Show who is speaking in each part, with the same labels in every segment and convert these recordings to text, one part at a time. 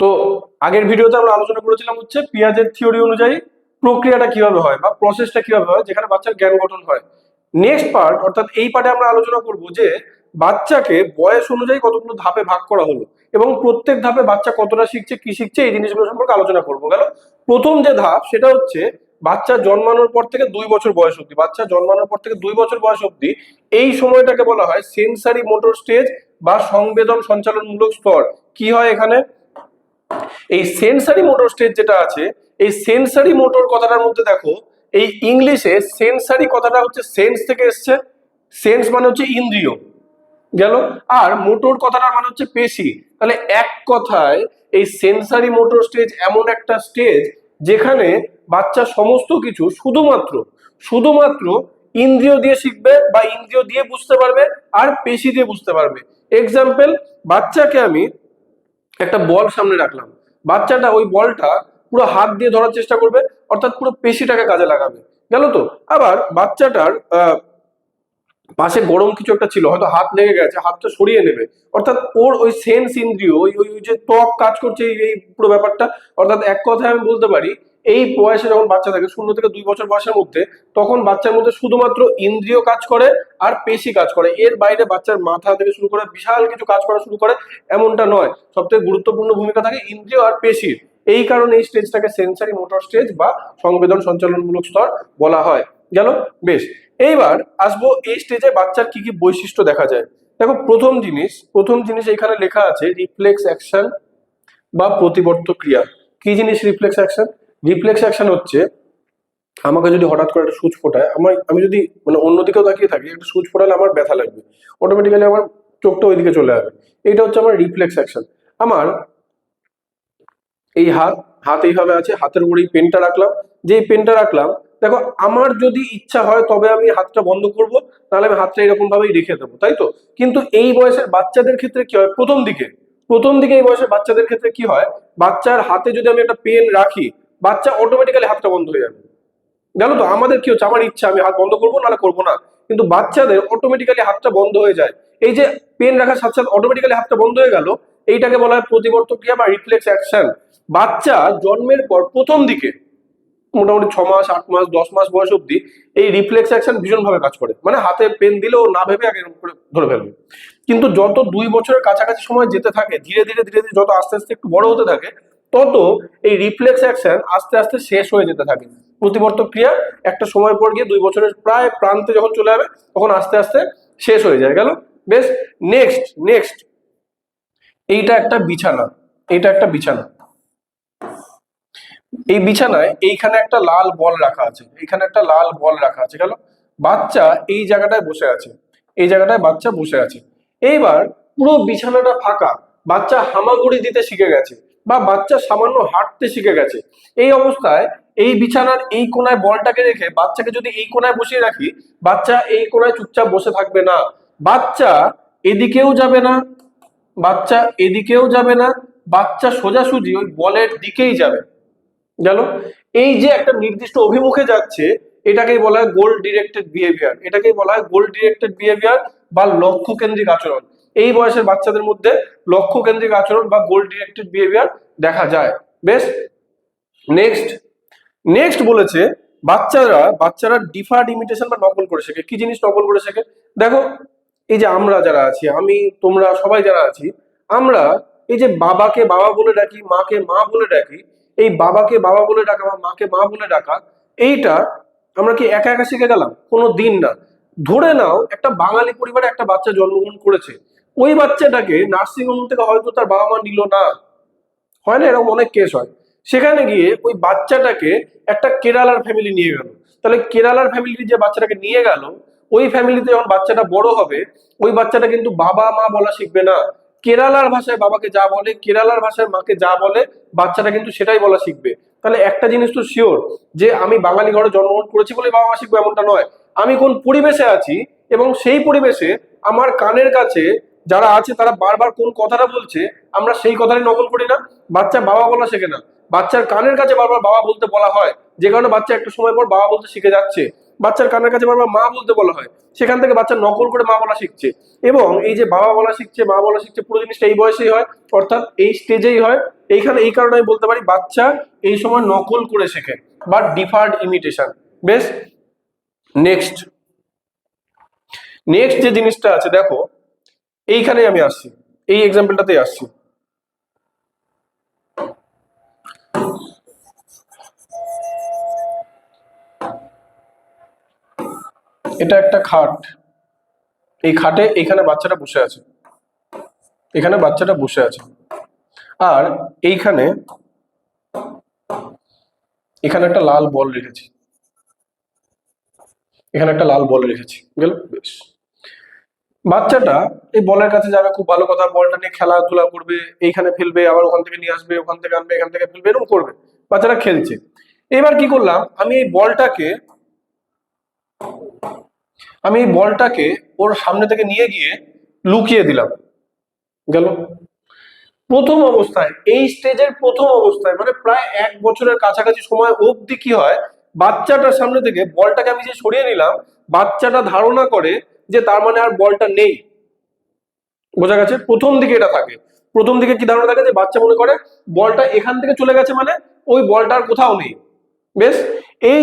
Speaker 1: তো আগের ভিডিওতে আমরা আলোচনা করেছিলাম হচ্ছে পিয়াজের থিওরি অনুযায়ী প্রক্রিয়াটা কিভাবে হয় বা প্রসেসটা কিভাবে হয় যেখানে বাচ্চার জ্ঞান গঠন হয়। নেক্সট পার্ট অর্থাৎ এই পার্টে আমরা আলোচনা করব যে বাচ্চাকে বয়স অনুযায়ী কতগুলো ধাপে ভাগ করা হলো এবং প্রত্যেক ধাপে বাচ্চা কতটা শিখছে কি শিখছে এই জিনিসগুলো সম্পর্কে আলোচনা করবো। গেল প্রথম যে ধাপ সেটা হচ্ছে বাচ্চা জন্মানোর পর থেকে 2 বছর বয়স অব্দি, বাচ্চা জন্মানোর পর থেকে 2 বছর বয়স অব্দি এই সময়টাকে বলা হয় সেন্সারি মোটর স্টেজ বা সংবেদন সঞ্চালনমূলক স্তর। কি হয় এখানে? এই সেন্সারি মোটর স্টেজ যেটা আছে, এই সেন্সারি মোটর কথাটার মধ্যে দেখো এই ইংলিশে সেন্সারি কথাটা হচ্ছে সেন্স থেকে এসছে। সেন্স মানে হচ্ছে ইন্দ্রিয়, গেল। আর মোটর কথাটার মানে হচ্ছে পেশি। তাহলে এক কথায় এই সেন্সারি মোটর স্টেজ এমন একটা স্টেজ যেখানে বাচ্চা সমস্ত কিছু শুধুমাত্র শুধুমাত্র ইন্দ্রিয় দিয়ে শিখবে বা ইন্দ্রিয় দিয়ে বুঝতে পারবে আর পেশি দিয়ে বুঝতে পারবে। এক্সাম্পল, বাচ্চাকে আমি একটা বল সামনে রাখলাম, বাচ্চাটা ওই বলটা পুরো হাত দিয়ে ধরার চেষ্টা করবে, অর্থাৎ পুরো পেশিটাকে কাজে লাগাবে, গেল তো। আবার বাচ্চাটার পাশে গরম কিছু একটা ছিল, হয়তো হাত লেগে গেছে, হাতটা সরিয়ে নেবে, অর্থাৎ ওর ওই সেন্স ইন্দ্রিয় ওই ওই যে ত্বক কাজ করছে এই পুরো ব্যাপারটা। অর্থাৎ এক কথায় আমি বলতে পারি এই বয়সে যখন বাচ্চা থাকে 0 থেকে 2 বছর বয়সের মধ্যে, তখন বাচ্চার মধ্যে শুধুমাত্র ইন্দ্রিয় কাজ করে আর পেশি কাজ করে। এর বাইরে বাচ্চার মাথা থেকে শুরু করে বিশাল কিছু কাজ করা শুরু করে এমনটা নয়। সবথেকে গুরুত্বপূর্ণ ভূমিকা থাকে ইন্দ্রিয় আর পেশির। এই কারণে এই স্টেজটাকে সেন্সারি মোটর স্টেজ বা সংবেদন সঞ্চালনমূলক স্তর বলা হয়, গেল। বেশ, এইবার আসবো এই স্টেজে বাচ্চার কি কি বৈশিষ্ট্য দেখা যায়। দেখো প্রথম জিনিস এখানে লেখা আছে রিফ্লেক্স অ্যাকশন বা প্রতিবর্ত ক্রিয়া। কি জিনিস রিফ্লেক্স অ্যাকশন? রিফ্লেক্স অ্যাকশন হচ্ছে আমাকে যদি হঠাৎ করে একটা সুচ ফোটায়, আমি যদি মানে অন্যদিকেও তাকিয়ে থাকি, একটা সুচ ফোটালে আমার ব্যথা লাগবে, অটোমেটিক্যালি আমার চোখটা ওইদিকে চলে যাবে। এইটা হচ্ছে আমার রিফ্লেক্স অ্যাকশন। আমার এই হাত এইভাবে আছে, হাতের উপরে এই পেনটা রাখলাম, যে পেনটা রাখলাম, দেখো আমার যদি ইচ্ছা হয় তবে আমি হাতটা বন্ধ করব, তাহলে আমি হাতটা এরকম ভাবেই রেখে দেবো, তাই তো। কিন্তু এই বয়সের বাচ্চাদের ক্ষেত্রে কি হয়, প্রথম দিকে এই বয়সের বাচ্চাদের ক্ষেত্রে কি হয়, বাচ্চার হাতে যদি আমি একটা পেন রাখি, বাচ্চা অটোমেটিক্যালি হাতটা বন্ধ হয়ে যাবে, জানো তো। আমাদের কি হচ্ছে, আমার ইচ্ছা আমি হাত বন্ধ করবো নাহলে করবো না, কিন্তু বাচ্চাদের অটোমেটিক্যালি হাতটা বন্ধ হয়ে যায়। এই যে পেন রাখার সাথে সাথে অটোমেটিক্যালি হাতটা বন্ধ হয়ে গেল, এইটাকে বলা হয় প্রতিবর্ত ক্রিয়া বা রিফ্লেক্স অ্যাকশন। বাচ্চা জন্মের পর প্রথম দিকে মোটামুটি 6 মাস 8 মাস 10 মাস বয়স অব্দি এই রিফ্লেক্স অ্যাকশন ভীষণ ভাবে কাজ করে, মানে হাতে পেন দিলেও না ভেবে আগে এরকম করে ধরে ফেলবে। কিন্তু যত 2 বছরের কাছাকাছি সময় যেতে থাকে, ধীরে ধীরে ধীরে ধীরে যত আস্তে আস্তে একটু বড় হতে থাকে, তত এই রিফ্লেক্স অ্যাকশন আস্তে আস্তে শেষ হয়ে যেতে থাকে। প্রতিবর্তক ক্রিয়া একটা সময় পর গিয়ে 2 বছরের প্রায় প্রান্তে যখন চলে যাবে, তখন আস্তে আস্তে শেষ হয়ে যায়, গেল। বেশ, নেক্সট এইটা একটা বিছানা, এই বিছানায় এইখানে একটা লাল বল রাখা আছে, গেল। বাচ্চা এই জায়গাটায় বসে আছে, বাচ্চা বসে আছে। এইবার পুরো বিছানাটা ফাঁকা, বাচ্চা হামাগুড়ি দিতে শিখে গেছে বা বাচ্চা সামান্য হাঁটতে শিখে গেছে। এই অবস্থায় এই বিছানার এই কোনায় বলটাকে রেখে বাচ্চাকে যদি এই কোনায় বসিয়ে রাখি, বাচ্চা এই কোনায় চুপচাপ বসে থাকবে না, বাচ্চা এদিকেও যাবে না, বাচ্চা সোজাসুজি ওই বলের দিকেই যাবে, গেল। এই যে একটা নির্দিষ্ট অভিমুখে যাচ্ছে, এটাকেই বলা হয় গোল ডিরেক্টেড বিহেভিয়ার বা লক্ষ্য কেন্দ্রিক আচরণ। এই বয়সের বাচ্চাদের মধ্যে লক্ষ্য কেন্দ্রিক আচরণ বা গোল ডিরেক্টেড বিহেভিয়ার দেখা যায়। বেশ, নেক্সট বলেছে বাচ্চারা ডিফার্ড ইমিটেশন বা নকল করে শেখে। কি জিনিস নকল করে শেখে? দেখো, এই যে আমরা যারা আছি, আমি তোমরা সবাই যারা আছি, আমরা এই যে বাবাকে বাবা বলে ডাকি, মাকে মা বলে ডাকি, এই বাবাকে বাবা বলে ডাকা বা মাকে মা বলে ডাকা, এইটা আমরা কি একা একা শিখে গেলাম? কোনো দিন না। ধরে নাও একটা বাঙালি পরিবারে একটা বাচ্চা জন্মগ্রহণ করেছে, ওই বাচ্চাটাকে নার্সিং হোম থেকে হয়তো তার বাবা মা নিল না, হয় না, এরকম অনেক কেস হয়। সেখানে গিয়ে ওই বাচ্চাটাকে একটা কেরালার ফ্যামিলি নিয়ে গেল, তাহলে কেরালার ফ্যামিলি যে বাচ্চাটাকে নিয়ে গেল, ওই ফ্যামিলিতে যখন বাচ্চাটা বড় হবে, ওই বাচ্চাটা কিন্তু বাবা মা বলা শিখবে না। কেরালার ভাষায় বাবাকে যা বলে, কেরালার ভাষায় মাকে যা বলে, বাচ্চাটা কিন্তু সেটাই বলা শিখবে। তাহলে একটা জিনিস তো শিওর, যে আমি বাঙালি ঘরে জন্মগ্রহণ করেছি বলে বাবা মা শিখবো এমনটা নয়। আমি কোন পরিবেশে আছি এবং সেই পরিবেশে আমার কানের কাছে যারা আছে তারা বারবার কোন কথাটা বলছে, আমরা সেই কথাটাই নকল করি না। বাচ্চা বাবা বলা শেখে না, বাচ্চার কানের কাছে বারবার বাবা বলতে বলা হয়, যে কারণে বাচ্চা একটা সময় পর বাবা বলতে শিখে যাচ্ছে। বাচ্চার কানের কাছে বারবার মা বলতে বলা হয়, সেখান থেকে বাচ্চা নকল করে মা বলা শিখছে। এবং এই যে বাবা বলা শিখছে, মা বলা শিখছে, পুরো জিনিসটা এই বয়সেই হয়, অর্থাৎ এই স্টেজেই হয়। এইখানে এই কারণে আমি বলতে পারি বাচ্চা এই সময় নকল করে শেখে বা ডিফার্ড ইমিটেশন। বেশ, নেক্সট নেক্সট যে জিনিসটা আছে দেখো, এইখানে আমি আসছি, এই এক্সাম্পলটাতেই আসছি। এটা একটা খাট, এই খাটে এখানে বাচ্চাটা বসে আছে, এখানে বাচ্চাটা বসে আছে, আর এইখানে এখানে একটা লাল বল রেখেছি, এখানে একটা লাল বল রেখেছি, গেল। বেশ, বাচ্চাটা এই বলের কাছে যাবে, খুব ভালো কথা, বলটা নিয়ে খেলাধুলা করবে, এইখানে ফেলবে, আবার ওখান থেকে নিয়ে আসবে, ওখান থেকে আনবে, এখান থেকে ফেলবে, এরকম করবে, বাচ্চাটা খেলছে। এবার কি করলাম, আমি এই বলটাকে ওর সামনে থেকে নিয়ে গিয়ে লুকিয়ে দিলাম, গেল। প্রথম অবস্থায়, এই স্টেজের প্রথম অবস্থায় মানে প্রায় 1 বছরের কাছাকাছি সময় অবধি কি হয়, বাচ্চাটার সামনে থেকে বলটাকে আমি যে সরিয়ে নিলাম, বাচ্চাটা ধারণা করে যে তার মানে আর বলটা নেই। বোঝা গেছে? প্রথম দিকে এটা থাকে, প্রথম দিকে কি ধারণা থাকে যে বাচ্চা মনে করে বলটা এখান থেকে চলে গেছে, মানে ওই বলটা আর কোথাও নেই। বেশ, এই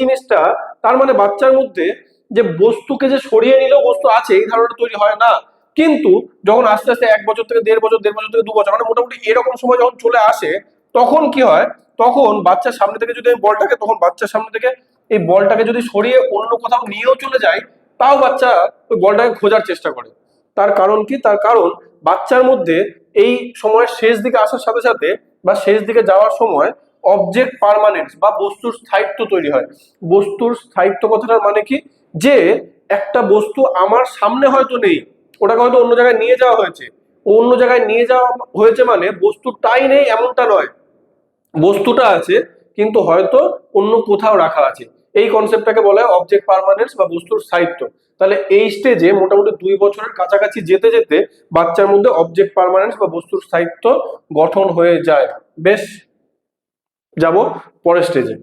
Speaker 1: জিনিসটা তার মানে বাচ্চার মধ্যে যে বস্তুকে যে সরিয়ে নিলেও বস্তু আছে এই ধারণাটা তৈরি হয় না। কিন্তু যখন আস্তে আস্তে 1 বছর থেকে 1.5 বছর, 1.5 বছর থেকে 2 বছর, মানে মোটামুটি এরকম সময় যখন চলে আসে, তখন কি হয়, তখন বাচ্চার সামনে থেকে যদি আমি বলটাকে, তখন বাচ্চার সামনে থেকে এই বলটাকে যদি সরিয়ে অন্য কোথাও নিয়েও চলে যায়, তাও বাচ্চা ওই বলটাকে খোঁজার চেষ্টা করে। তার কারণ কি? তার কারণ বাচ্চার মধ্যে এই সময়ের শেষ দিকে আসার সাথে সাথে বা শেষ দিকে যাওয়ার সময় অবজেক্ট পার্মানেন্স বা বস্তুর স্থায়িত্ব তৈরি হয়। বস্তুর স্থায়িত্ব কথাটার মানে কি, যে একটা বস্তু আমার সামনে হয়তো নেই, ওটাকে হয়তো অন্য জায়গায় নিয়ে যাওয়া হয়েছে, অন্য জায়গায় নিয়ে যাওয়া হয়েছে মানে বস্তুটাই নেই এমনটা নয়, বস্তুটা আছে কিন্তু হয়তো অন্য কোথাও রাখা আছে। এই কনসেপ্টটাকে বলা হয় অবজেক্ট পার্মানেন্স বা বস্তুর স্থায়িত্ব। তাহলে এই স্টেজে মোটামুটি 2 বছরের কাছাকাছি যেতে যেতে বাচ্চার মধ্যে অবজেক্ট পার্মানেন্স বা বস্তুর স্থায়িত্ব গঠন হয়ে যায়। বেশ, যাব পরের স্টেজে।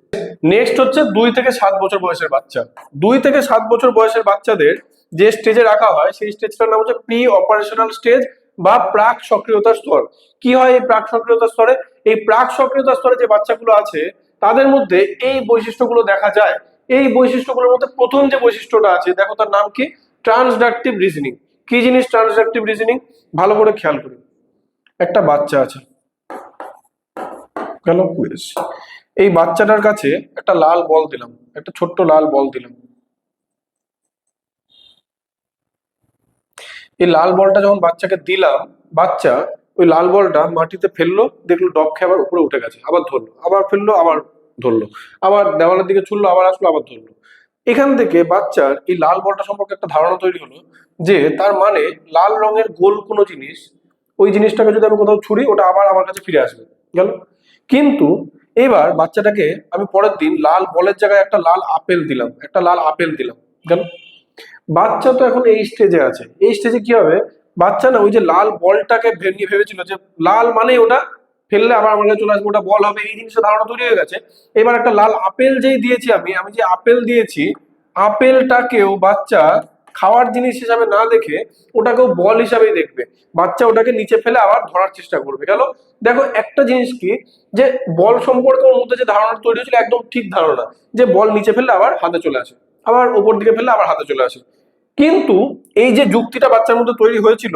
Speaker 1: নেক্সট হচ্ছে 2 থেকে 7 বছর বয়সের বাচ্চা। 2 থেকে 7 বছর বয়সের বাচ্চাদের যে স্টেজে রাখা হয় সেই স্টেজটার নাম হচ্ছে প্রি অপারেশনাল স্টেজ বা প্রাক সক্রিয়তা স্তর। কি হয় এই প্রাক সক্রিয়তা স্তরে? এই প্রাক সক্রিয়তা স্তরে যে বাচ্চাগুলো আছে তাদের মধ্যে এই বৈশিষ্ট্যগুলো দেখা যায়। এই বৈশিষ্ট্যগুলোর মধ্যে প্রথম যে বৈশিষ্ট্যটা আছে দেখো, তার নাম কি? ট্রান্সডাকটিভ রিজনিং। কি জিনিস ট্রান্সডাকটিভ রিজনিং? ভালো করে খেয়াল করি, একটা বাচ্চা আছে, গেল। বেশ, এই বাচ্চাটার কাছে একটা লাল বল দিলাম, একটা ছোট্ট লাল বল দিলাম। এই লাল বলটা যখন বাচ্চাকে দিলাম, বাচ্চা ওই লাল বলটা মাটিতে ফেললো, দেখলো ডগ খেয়ে আবার উপরে উঠে গেছে, আবার ধরলো, আবার ফেললো, আবার ধরলো, আবার দেওয়ালের দিকে ছুড়লো, আবার আসলো, আবার ধরলো। এখান থেকে বাচ্চার এই লাল বলটা সম্পর্কে একটা ধারণা তৈরি হলো, যে তার মানে লাল রঙের গোল কোনো জিনিস, ওই জিনিসটাকে যদি আমি কোথাও ছুড়ি ওটা আবার আমার কাছে ফিরে আসবে, গেল। কিন্তু এবার বাচ্চাটাকে আমি পরের দিন লাল বলের জায়গায় একটা লাল আপেল দিলাম, একটা লাল আপেল দিলাম, গেল। বাচ্চা তো এখন এই স্টেজে আছে, এই স্টেজে কি হবে, বাচ্চা না ওই যে লাল বলটাকে ভেবেছিল যে লাল মানে ওটা ফেললে আবার আমার কাছে চলে আসবে, ওটা বল হবে, এই জিনিসটা ধারণা তৈরি হয়ে গেছে। এবার একটা লাল আপেল যেই দিয়েছি আমি যে আপেল দিয়েছি, আপেলটাকেও বাচ্চা খাওয়ার জিনিস হিসাবে না দেখে ওটাকেও বল হিসাবেই দেখবে। বাচ্চা ওটাকে নিচে ফেলে আবার ধরার চেষ্টা করবে, গেল। দেখো একটা জিনিস কি, যে বল সম্পর্কে ওর মধ্যে যে ধারণা তৈরি হয়েছিল একদম ঠিক ধারণা, যে বল নিচে ফেললে আবার হাতে চলে আসে, আবার উপর দিকে ফেললে আবার হাতে চলে আসে। কিন্তু এই যে যুক্তিটা বাচ্চার মধ্যে তৈরি হয়েছিল,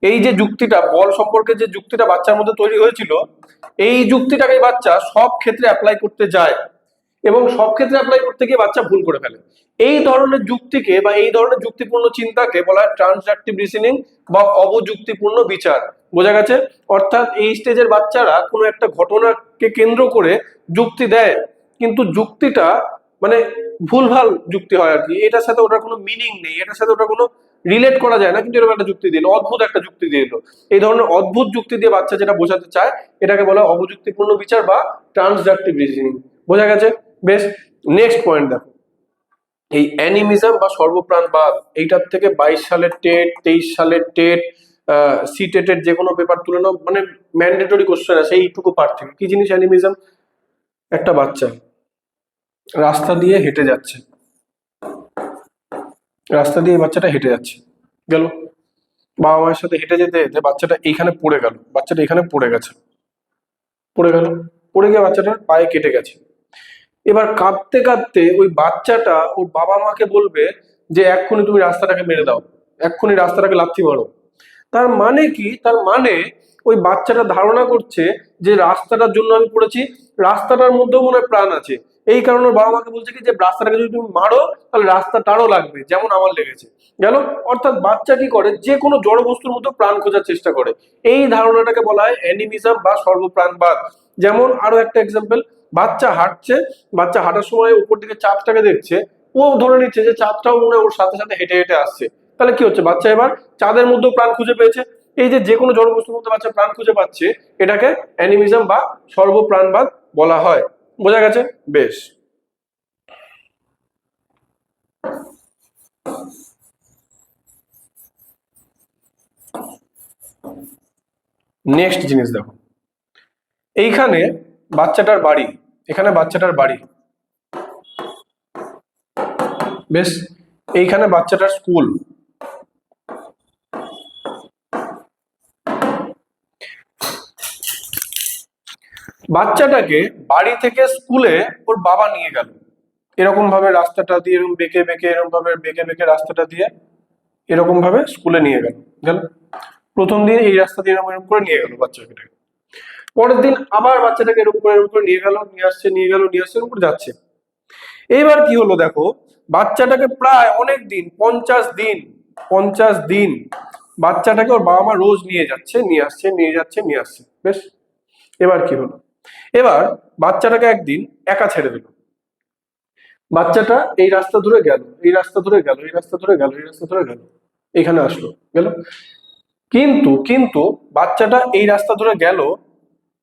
Speaker 1: এই যে যুক্তিটা বল সম্পর্কে যে যুক্তিটা বাচ্চার মধ্যে তৈরি হয়েছিল, এই যুক্তিটাকে বাচ্চা সব ক্ষেত্রে অ্যাপ্লাই করতে যায় এবং সব ক্ষেত্রে অ্যাপ্লাই করতে গিয়ে বাচ্চা ভুল করে ফেলে। এই ধরনের যুক্তিকে বা এই ধরনের যুক্তিপূর্ণ চিন্তাকে বলা হয় ট্রান্সডাকটিভ রিজনিং বা অবযুক্তিপূর্ণ বিচার। বোঝা গেছে? অর্থাৎ এই স্টেজের বাচ্চারা কোনো একটা ঘটনাকে কেন্দ্র করে যুক্তি দেয়, কিন্তু যুক্তিটা মানে ভুলভাল যুক্তি হয় আর কি, এটার সাথে ওটার কোনো মিনিং নেই, এটার সাথে ওটা কোনো রিলেট করা যায় না, কিন্তু এরকম একটা যুক্তি দিল, অদ্ভুত একটা যুক্তি দিয়ে দিল। এই ধরনের অদ্ভুত যুক্তি দিয়ে বাচ্চা যেটা বোঝাতে চায় এটাকে বলা হয় অবযুক্তিপূর্ণ বিচার বা ট্রান্সডাকটিভ রিজনিং। বোঝা গেছে? বেশ, নেক্সট পয়েন্ট দেখো, এই অ্যানিমিজম বা সর্বপ্রাণবাদ, এইটার থেকে 22 সালের টেট, 23 সালের টেট, সি টেটের যে কোনো পেপার তুলে নাও, মানে ম্যান্ডেটরি কোশ্চেন আছে এইটুকু পার্ট থেকে। কি জিনিস অ্যানিমিজম? একটা বাচ্চা রাস্তা দিয়ে হেঁটে যাচ্ছে, রাস্তা দিয়ে বাচ্চাটা হেঁটে যাচ্ছে, গেল। বাবা মায়ের সাথে হেঁটে যেতে যেতে বাচ্চাটা এইখানে পড়ে গেল, বাচ্চাটা এখানে পড়ে গেছে, পড়ে গেল, পড়ে গিয়ে বাচ্চাটার পায়ে কেটে গেছে। এবার কাঁদতে কাঁদতে ওই বাচ্চাটা ওর বাবা মাকে বলবে যে এক্ষুনি তুমি রাস্তাটাকে মেরে দাও, এক্ষুনি রাস্তাটাকে লাথি মারো। তার মানে কি? তার মানে ওই বাচ্চাটা ধারণা করছে যে রাস্তাটার জন্য আমি পড়েছি, রাস্তাটার মধ্যেও মনে হয় প্রাণ আছে। এই কারণে ওর বাবা মাকে বলছে কি যে রাস্তাটাকে যদি তুমি মারো তাহলে রাস্তাটারও লাগবে, যেমন আমার লেগেছে। গেল? অর্থাৎ বাচ্চা কি করে, যে কোনো জড় বস্তুর মধ্যে প্রাণ খোঁজার চেষ্টা করে। এই ধারণাটাকে বলা হয় অ্যানিমিজম বা সর্বপ্রাণবাদ। যেমন আরো একটা এক্সাম্পল, বাচ্চা হাঁটছে, বাচ্চা হাঁটার সময় উপর দিকে চাঁদটাকে দেখছে, ও ধরে নিচ্ছে যে চাঁদটাও মনে হয় ওর সাথে সাথে হেঁটে হেঁটে আসছে। তাহলে কি হচ্ছে, বাচ্চা এবার চাঁদের মধ্যেও প্রাণ খুঁজে পেয়েছে। এই যে যে কোনো জড় বস্তুর মধ্যে বাচ্চা প্রাণ খুঁজে পাচ্ছে, এটাকে অ্যানিমিজম বা সর্বপ্রাণবাদ বলা হয়। বোঝা গেছে? বেশ। নেক্সট জিনিস দেখো, এইখানে বাচ্চাটার বাড়ি, এখানে বাচ্চাটার বাড়ি, বেশ, এইখানে বাচ্চাটার স্কুল। বাচ্চাটাকে বাড়ি থেকে স্কুলে ওর বাবা নিয়ে গেল, এরকম ভাবে রাস্তাটা দিয়ে, এরকম বেঁকে বেঁকে, এরকম ভাবে বেঁকে বেঁকে রাস্তাটা দিয়ে এরকম ভাবে স্কুলে নিয়ে গেল। গেল, প্রথম দিন এই রাস্তা দিয়ে এরকম এরকম করে নিয়ে গেল বাচ্চাটাকে। পরের দিন আবার বাচ্চাটাকে এরকম করে নিয়ে গেল, নিয়ে আসছে, নিয়ে গেল, নিয়ে আসছে, এরকম করে যাচ্ছে। এইবার কি হলো দেখো, বাচ্চাটাকে প্রায় অনেক দিন, 50 দিন, 50 দিন বাচ্চাটাকে ওর বাবা মা রোজ নিয়ে যাচ্ছে, নিয়ে আসছে, নিয়ে যাচ্ছে, নিয়ে আসছে। বেশ, এবার কি হলো, এবার বাচ্চাটাকে একদিন একা ছেড়ে দিল। বাচ্চাটা এই রাস্তা ধরে গেল, এই রাস্তা ধরে গেল, এই রাস্তা ধরে গেল, এই রাস্তা ধরে গেল, এখানে আসলো, গেল। কিন্তু কিন্তু বাচ্চাটা এই রাস্তা ধরে গেল,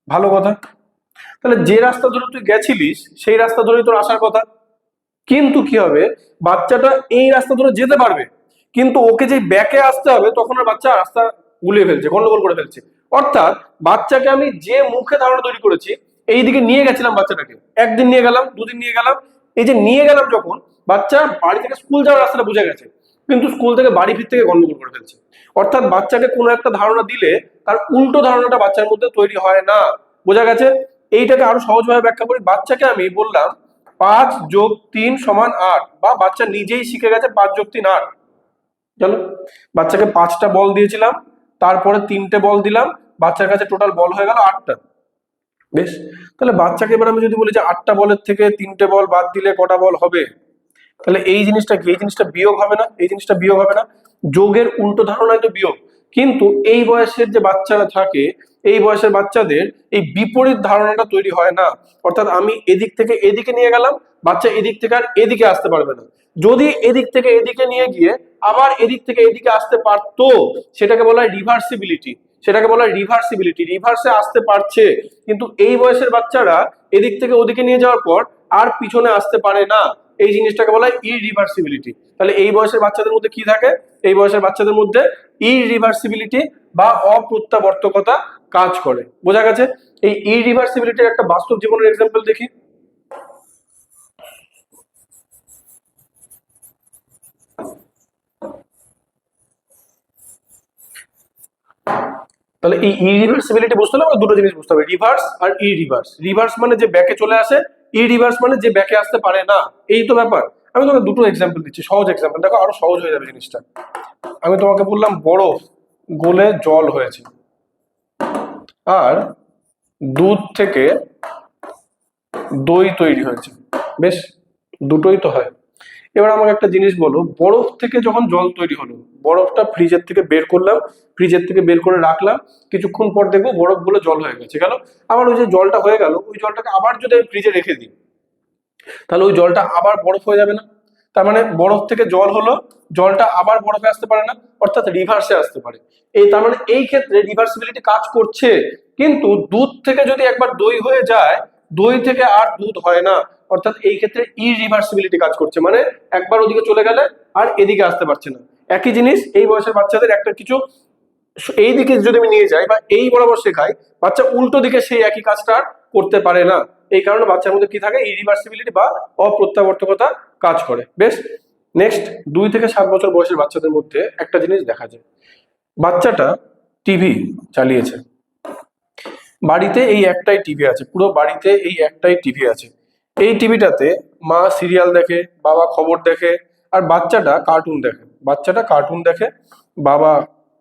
Speaker 1: ভালো কথা, তাহলে যে রাস্তা ধরে তুই গেছিলিস সেই রাস্তা ধরেই তোর আসার কথা। কিন্তু কি হবে, বাচ্চাটা এই রাস্তা ধরে যেতে পারবে, কিন্তু ওকে যে ব্যাকে আসতে হবে তখন আর বাচ্চা রাস্তা গুলিয়ে ফেলছে, গন্ডগোল করে ফেলছে। অর্থাৎ বাচ্চাকে আমি যে মুখে ধারণা তৈরি করেছি, এই দিকে নিয়ে গেছিলাম বাচ্চাটাকে, একদিন নিয়ে গেলাম, দুদিন নিয়ে গেলাম, এই যে নিয়ে গেলাম যখন, বাচ্চা বাড়ি থেকে স্কুল যাওয়ার রাস্তাটা বুঝে গেছে, কিন্তু স্কুল থেকে বাড়ি ফিরতে গিয়ে গন্ডগোল করে ফেলছে। অর্থাৎ বাচ্চাকে কোনো একটা ধারণা দিলে তার উল্টো ধারণাটা বাচ্চার মধ্যে তৈরি হয় না। বোঝা গেছে? এইটাকে আরো সহজভাবে ব্যাখ্যা করি, বাচ্চাকে আমি বললাম 5+3=8, বা বাচ্চা নিজেই শিখে গেছে 5+3=8। চলো, বাচ্চাকে 5টা বল দিয়েছিলাম, তারপরে 3টে বল দিলাম, বাচ্চার কাছে টোটাল বল হয়ে গেল 8টা। বেশ, তাহলে বাচ্চাকে এবার আমি যদি বলি যে 8টা বলের থেকে 3টে বল বাদ দিলে কটা বল হবে, তাহলে এই জিনিসটা কি, এই জিনিসটা বিয়োগ হবে না? এই জিনিসটা বিয়োগ হবে না? যোগের উল্টো ধারণায় তো বিয়োগ। কিন্তু এই বয়সের যে বাচ্চারা থাকে, এই বয়সের বাচ্চাদের এই বিপরীত ধারণাটা তৈরি হয় না। অর্থাৎ আমি এদিক থেকে এদিকে নিয়ে গেলাম, বাচ্চা এদিক থেকে আর এদিকে আসতে পারবে না। যদি এদিক থেকে এদিকে নিয়ে গিয়ে আবার এদিক থেকে এদিকে আসতে পারতো, সেটাকে বলা হয় রিভার্সিবিলিটি, সেটাকে বলা হয় রিভার্সিবিলিটি, রিভার্সে আসতে পারছে। কিন্তু এই বয়সের বাচ্চারা এদিক থেকে ওদিকে নিয়ে যাওয়ার পর আর পিছনে আসতে পারে না, এই জিনিসটাকে বলা হয় ইরিভার্সিবিলিটি। তাহলে এই বয়সের বাচ্চাদের মধ্যে কি থাকে, এই বয়সের বাচ্চাদের মধ্যে ইরিভার্সিবিলিটি বা অপ্রত্যাবর্তকতা কাজ করে। বোঝা গেছে? এই ইরিভার্সিবিলিটির একটা বাস্তব জীবনের এক্সাম্পল দেখি। তাহলে এই ইরিভার্সিবিলিটি বুঝতে হলে আমার দুটো জিনিস বুঝতে হবে, rivers are E reverse. Reverse মানে যে ব্যাকে চলে আসে, ই রিভার্স মানে যে ব্যাকে আসতে পারে না। এই তো ব্যাপার। আমি তোমাকে দুটো এক্সাম্পল দিচ্ছি, সহজ এক্সাম্পল, দেখো আরো সহজ হয়ে যাবে জিনিসটা। আমি তোমাকে বললাম বরফ গলে জল হয়েছে, আর দুধ থেকে দই তৈরি হয়েছে। বেশ, দুটোই তো হয়। এবার আমাকে একটা জিনিস বলো, বরফ থেকে যখন জল তৈরি হলো, বরফটা ফ্রিজের থেকে বের করলাম, ফ্রিজের থেকে বের করে রাখলাম, কিছুক্ষণ পর দেখবো বরফ গুলো জল হয়ে গেছে, গেল। আবার ওই যে জলটা হয়ে গেল, ওই জলটাকে আবার যদি আমি ফ্রিজে রেখে দিই, তাহলে ওই জলটা আবার বরফ হয়ে যাবে না? তার মানে বরফ থেকে জল হলো, জলটা আবার বরফে আসতে পারে না, অর্থাৎ রিভার্সে আসতে পারে। এই তার মানে এই ক্ষেত্রে রিভার্সিবিলিটি কাজ করছে। কিন্তু দুধ থেকে যদি একবার দই হয়ে যায়, দই থেকে আর দুধ হয় না, অর্থাৎ এই ক্ষেত্রে ইরিভার্সিবিলিটি কাজ করছে, মানে একবার ওদিকে চলে গেলে আর এদিকে আসতে পারছে না। একই জিনিস এই বয়সের বাচ্চাদের একটা কিছু এই দিকে যদি আমি নিয়ে যাই বা এই বরাবর শেখাই, বাচ্চা উল্টো দিকে সেই একই কাজটা আর করতে পারে না। এই কারণে বাচ্চার মধ্যে কি থাকে, ইরিভার্সিবিলিটি বা অপ্রত্যাবর্তকতা কাজ করে। বেশ, নেক্সট, 2 থেকে 7 বছর বয়সের বাচ্চাদের মধ্যে একটা জিনিস দেখা যায়, বাচ্চাটা টিভি চালিয়েছে, বাড়িতে এই একটাই টিভি আছে, পুরো বাড়িতে এই একটাই টিভি আছে। এই টিভিটাতে মা সিরিয়াল দেখে, বাবা খবর দেখে, আর বাচ্চাটা কার্টুন দেখে, বাবা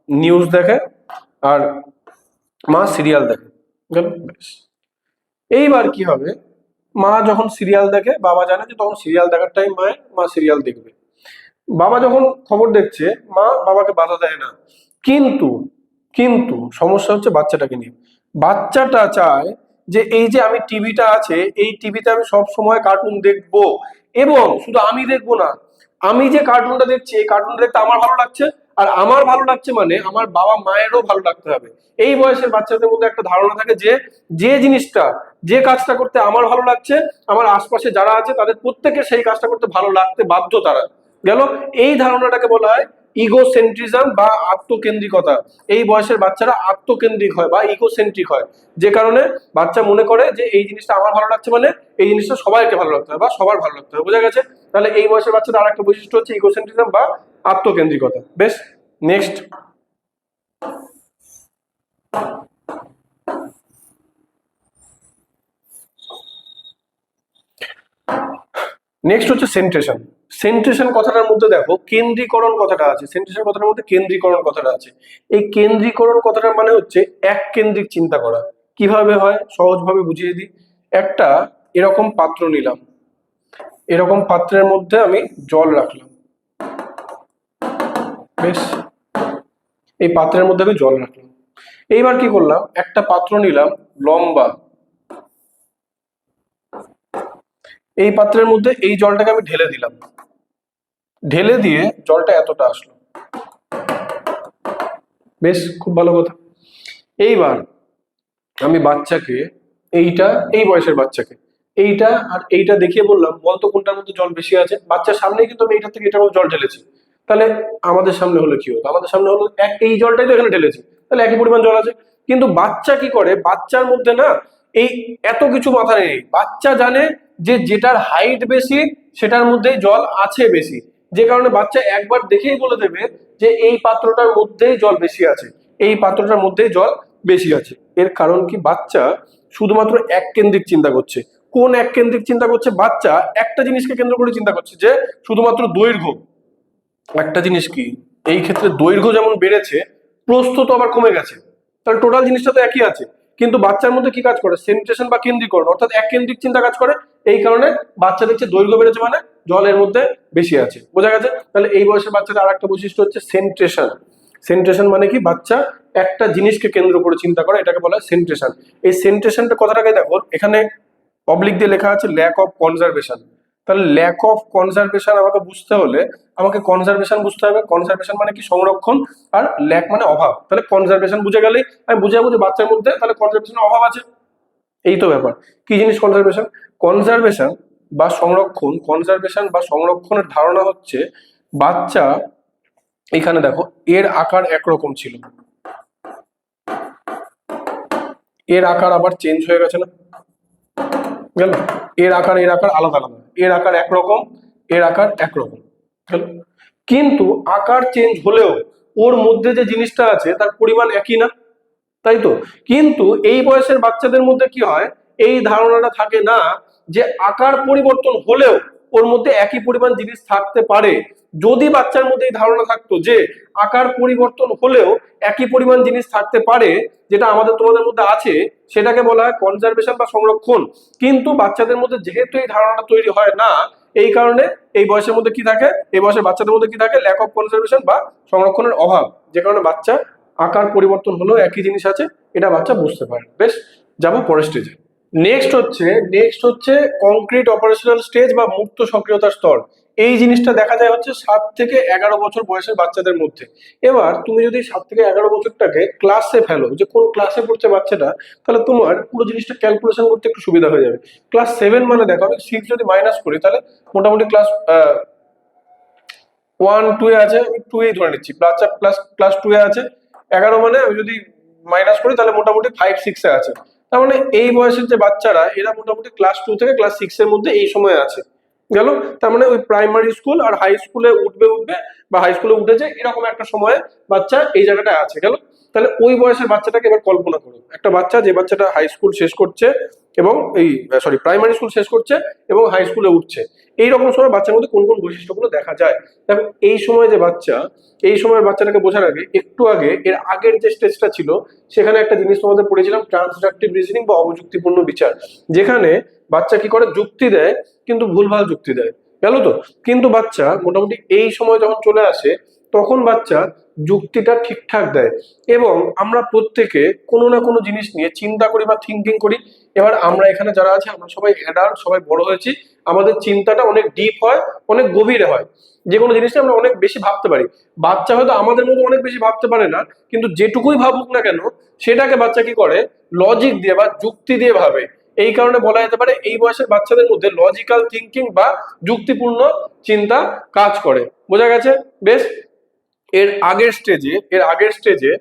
Speaker 1: নিউজ দেখে, আর মা সিরিয়াল দেখে। গেল? ব্যাস। এইবার কি হবে, মা যখন সিরিয়াল দেখে, বাবা জানে যে তখন সিরিয়াল দেখার টাইম, মা সিরিয়াল দেখবে। বাবা যখন খবর দেখছে, মা বাবাকে বাধা দেয় না। কিন্তু কিন্তু সমস্যা হচ্ছে বাচ্চাটাকে নিয়ে। বাচ্চাটা চায় যে এই যে আমি টিভিটা আছে, এই টিভিতে আমি সব সময় কার্টুন দেখবো, এবং শুধু আমি দেখবো না, আমি যে কার্টুনটা দেখছি এই কার্টুনটা দেখতে আমার ভালো লাগছে, আর আমার ভালো লাগছে মানে আমার বাবা মায়েরও ভালো লাগতে হবে। এই বয়সের বাচ্চাদের মধ্যে একটা ধারণা থাকে যে যে জিনিসটা, যে কাজটা করতে আমার ভালো লাগছে, আমার আশপাশে যারা আছে তাদের প্রত্যেকের সেই কাজটা করতে ভালো লাগতে বাধ্য তারা। গেল? এই ধারণাটাকে বলা হয় ইগোসেন্ট্রিজম বা আত্মকেন্দ্রিকতা। এই বয়সের বাচ্চারা আত্মকেন্দ্রিক হয় বা ইগোসেন্ট্রিক হয়, যে কারণে বাচ্চা মনে করে যে এই জিনিসটা আমার ভালো লাগছে মানে এই জিনিসটা সবাইকে ভালো লাগতে হবে বা সবার ভালো লাগতে হবে। বোঝা গেছে? তাহলে এই বয়সের বাচ্চাদের আরেকটা বৈশিষ্ট্য হচ্ছে ইগোসেন্ট্রিজম বা আত্মকেন্দ্রিকতা। বেশ, নেক্সট। নেক্সট হচ্ছে সেন্ট্রেশন। সেন্ট্রেশন কথাটার মধ্যে দেখো কেন্দ্রীকরণ কথাটা আছে, সেন্ট্রেশন কথাটার মধ্যে কেন্দ্রীকরণ কথাটা আছে। এই কেন্দ্রীকরণ কথাটার মানে হচ্ছে এক কেন্দ্রিক চিন্তা করা। কিভাবে হয় সহজভাবে বুঝিয়ে দিই। একটা এরকম পাত্র নিলাম, এরকম পাত্রের মধ্যে আমি জল রাখলাম। বেশ, এই পাত্রের মধ্যে আমি জল রাখলাম। এইবার কি করলাম, একটা পাত্র নিলাম লম্বা, এই পাত্রের মধ্যে এই জলটাকে আমি ঢেলে দিলাম, ঢেলে দিয়ে জলটা এতটা আসলো। বেশ, খুব ভালো কথা। এইবার আমি বাচ্চাকে, এইটা এই বয়সের বাচ্চাকে এইটা আর এইটা দেখিয়ে বললাম বলতো কোনটার মধ্যে জল বেশি আছে। বাচ্চার সামনে কিন্তু আমি এইটার থেকে এটার মধ্যে জল ঢেলেছি, তাহলে আমাদের সামনে হলো কি হতো, আমাদের সামনে হলো এই জলটাই তো এখানে ঢেলেছি, তাহলে একই পরিমাণ জল আছে। কিন্তু বাচ্চা কি করে, বাচ্চার মধ্যে না এই এত কিছু মাথায় নেই। বাচ্চা জানে যে যেটার হাইট বেশি সেটার মধ্যেই জল আছে বেশি, যে কারণে বাচ্চা একবার দেখেই বলে দেবে যে এই পাত্রটার মধ্যেই জল বেশি আছে, এই পাত্রটার মধ্যেই জল বেশি আছে। এর কারণ কি, বাচ্চা শুধুমাত্র এক কেন্দ্রিক চিন্তা করছে। কোন এক কেন্দ্রিক চিন্তা করছে, বাচ্চা একটা জিনিসকে কেন্দ্র করে চিন্তা করছে যে শুধুমাত্র দৈর্ঘ্য। একটা জিনিস কি, এই ক্ষেত্রে দৈর্ঘ্য যেমন বেড়েছে, প্রস্থ তো আবার কমে গেছে, তাহলে টোটাল জিনিসটা তো একই আছে। কিন্তু বাচ্চার মধ্যে কি কাজ করে, সেন্ট্রেশন বা কেন্দ্রীকরণ, অর্থাৎ এক কেন্দ্রিক চিন্তা কাজ করে। এই কারণে বাচ্চা দেখছে দৈর্ঘ্য বেড়েছে মানে জলের মধ্যে বেশি আছে। বোঝা গেছে? তাহলে এই বয়সের বাচ্চাদের আর একটা বৈশিষ্ট্য হচ্ছে সেন্ট্রেশন। সেন্ট্রেশন মানে কি, বাচ্চা একটা জিনিসকে কেন্দ্র করে চিন্তা করে, এটাকে বলা হয় সেন্ট্রেশন। এই সেন্ট্রেশনটা কথাটাকে দেখো, এখানে অবলিক দিয়ে লেখা আছে ল্যাক অফ কনজারভেশন। তাহলে ল্যাক অফ কনজারভেশন আমাকে বুঝতে হলে আমাকে কনজারভেশন বুঝতে হবে। কনজারভেশন মানে কি, সংরক্ষণ, আর ল্যাক মানে অভাব। তাহলে কনজারভেশন বুঝে গেলেই আমি বুঝে যাবো যে বাচ্চার মধ্যে তাহলে কনজারভেশনের অভাব আছে। এই তো ব্যাপার। কি জিনিস কনজারভেশন? কনজারভেশন বা সংরক্ষণ, কনজারভেশন বা সংরক্ষণের ধারণা হচ্ছে বাচ্চা, এখানে দেখো এর আকার একরকম ছিল, এর আকার আবার চেঞ্জ হয়ে গেছে না, গেল? এর আকার আলাদা আলাদা, এর আকার একরকম, এর আকার একরকম, গেল? কিন্তু আকার চেঞ্জ হলেও ওর মধ্যে যে জিনিসটা আছে তার পরিমাণ একই না, তাই তো? কিন্তু এই বয়সের বাচ্চাদের মধ্যে কি হয়, এই ধারণাটা থাকে না যে আকার পরিবর্তন হলেও ওর মধ্যে একই পরিমাণ জিনিস থাকতে পারে। যদি বাচ্চার মধ্যে এই ধারণা থাকতো যে আকার পরিবর্তন হলেও একই পরিমাণ জিনিস থাকতে পারে, যেটা আমাদের তোমাদের মধ্যে আছে, সেটাকে বলা হয় কনজারভেশন বা সংরক্ষণ। কিন্তু বাচ্চাদের মধ্যে যেহেতু এই ধারণাটা তৈরি হয় না, এই কারণে এই বয়সের মধ্যে কি থাকে, এই বয়সের বাচ্চাদের মধ্যে কি থাকে, ল্যাক অফ কনজারভেশন বা সংরক্ষণের অভাব, যে কারণে বাচ্চা আকার পরিবর্তন হলেও একই জিনিস আছে এটা বাচ্চা বুঝতে পারে। বেশ, যাবো পরের স্টেজে। নেক্সট হচ্ছে কংক্রিট অপারেশনাল স্টেজ বা মুক্ত সক্রিয়তার স্তর। এই জিনিসটা দেখা যায় হচ্ছে 7 থেকে 11 বছর বয়সের বাচ্চাদের মধ্যে। এবার তুমি যদি 7 থেকে 11 বছরটাকে ক্লাসে ফেলো, যে কোন ক্লাসে পড়ছে বাচ্চাটা, তাহলে তোমার পুরো জিনিসটা ক্যালকুলেশন করতে একটু সুবিধা হয়ে যাবে। ক্লাস 7 মানে দেখো আমি 6 যদি মাইনাস করি, তাহলে মোটামুটি ক্লাস 1 2 এ আছে, আমি 2 এই ধরে নিচ্ছি, বাচ্চা ক্লাস 2 এ আছে। 11 মানে আমি যদি মাইনাস করি তাহলে মোটামুটি 5 6 এ আছে। তার মানে এই বয়সের যে বাচ্চারা, এরা মোটামুটি ক্লাস 2 থেকে ক্লাস 6 এর মধ্যে এই সময় আছে। গেল। তার মানে ওই প্রাইমারি স্কুল আর হাই স্কুলে উঠবে বা হাই স্কুলে উঠেছে এরকম একটা সময়ে বাচ্চা এই জায়গাটা আছে। গেল। তাহলে ওই বয়সের বাচ্চাটাকে এবার কল্পনা করুন, একটা বাচ্চা যে বাচ্চাটা হাই স্কুল শেষ করছে এবং প্রাইমারি স্কুল শেষ করছে এবং হাই স্কুলে উঠছে, এইরকম সময় বাচ্চার মধ্যে কোন কোন বৈশিষ্ট্যগুলো দেখা যায়। দেখো এই সময় যে বাচ্চা, এই সময়ের বাচ্চাটাকে বোঝার আগে একটু আগে এর আগের যে স্টেজটা ছিল সেখানে একটা জিনিস তোমাদের পড়েছিলাম, ট্রান্সডাক্টিভ রিজনিং বা অবযুক্তিপূর্ণ বিচার, যেখানে বাচ্চা কি করে যুক্তি দেয় কিন্তু ভুলভাল যুক্তি দেয়। গেল তো। কিন্তু বাচ্চা মোটামুটি এই সময় যখন চলে আসে তখন বাচ্চা যুক্তিটা ঠিকঠাক দেয় এবং আমরা প্রত্যেকে কোনো না কোনো জিনিস নিয়ে চিন্তা করি বা থিঙ্কিং করি। এবার আমরা এখানে যারা আছে আমরা সবাই অ্যাডাল্ট, সবাই বড় হয়েছি, আমাদের চিন্তাটা অনেক ডিপ হয়, অনেক গভীরে হয়, যে কোনো জিনিসটা আমরা অনেক বেশি ভাবতে পারি। বাচ্চা হয়তো আমাদের মতো অনেক বেশি ভাবতে পারে না, কিন্তু যেটুকুই ভাবুক না কেন সেটাকে বাচ্চা কি করে লজিক দিয়ে বা যুক্তি দিয়ে ভাবে। এই কারণে বলা যেতে পারে এই বয়সের বাচ্চাদের মধ্যে লজিক্যাল থিঙ্কিং বা যুক্তিপূর্ণ চিন্তা কাজ করে। বোঝা গেছে? বেশ। এর আগের স্টেজে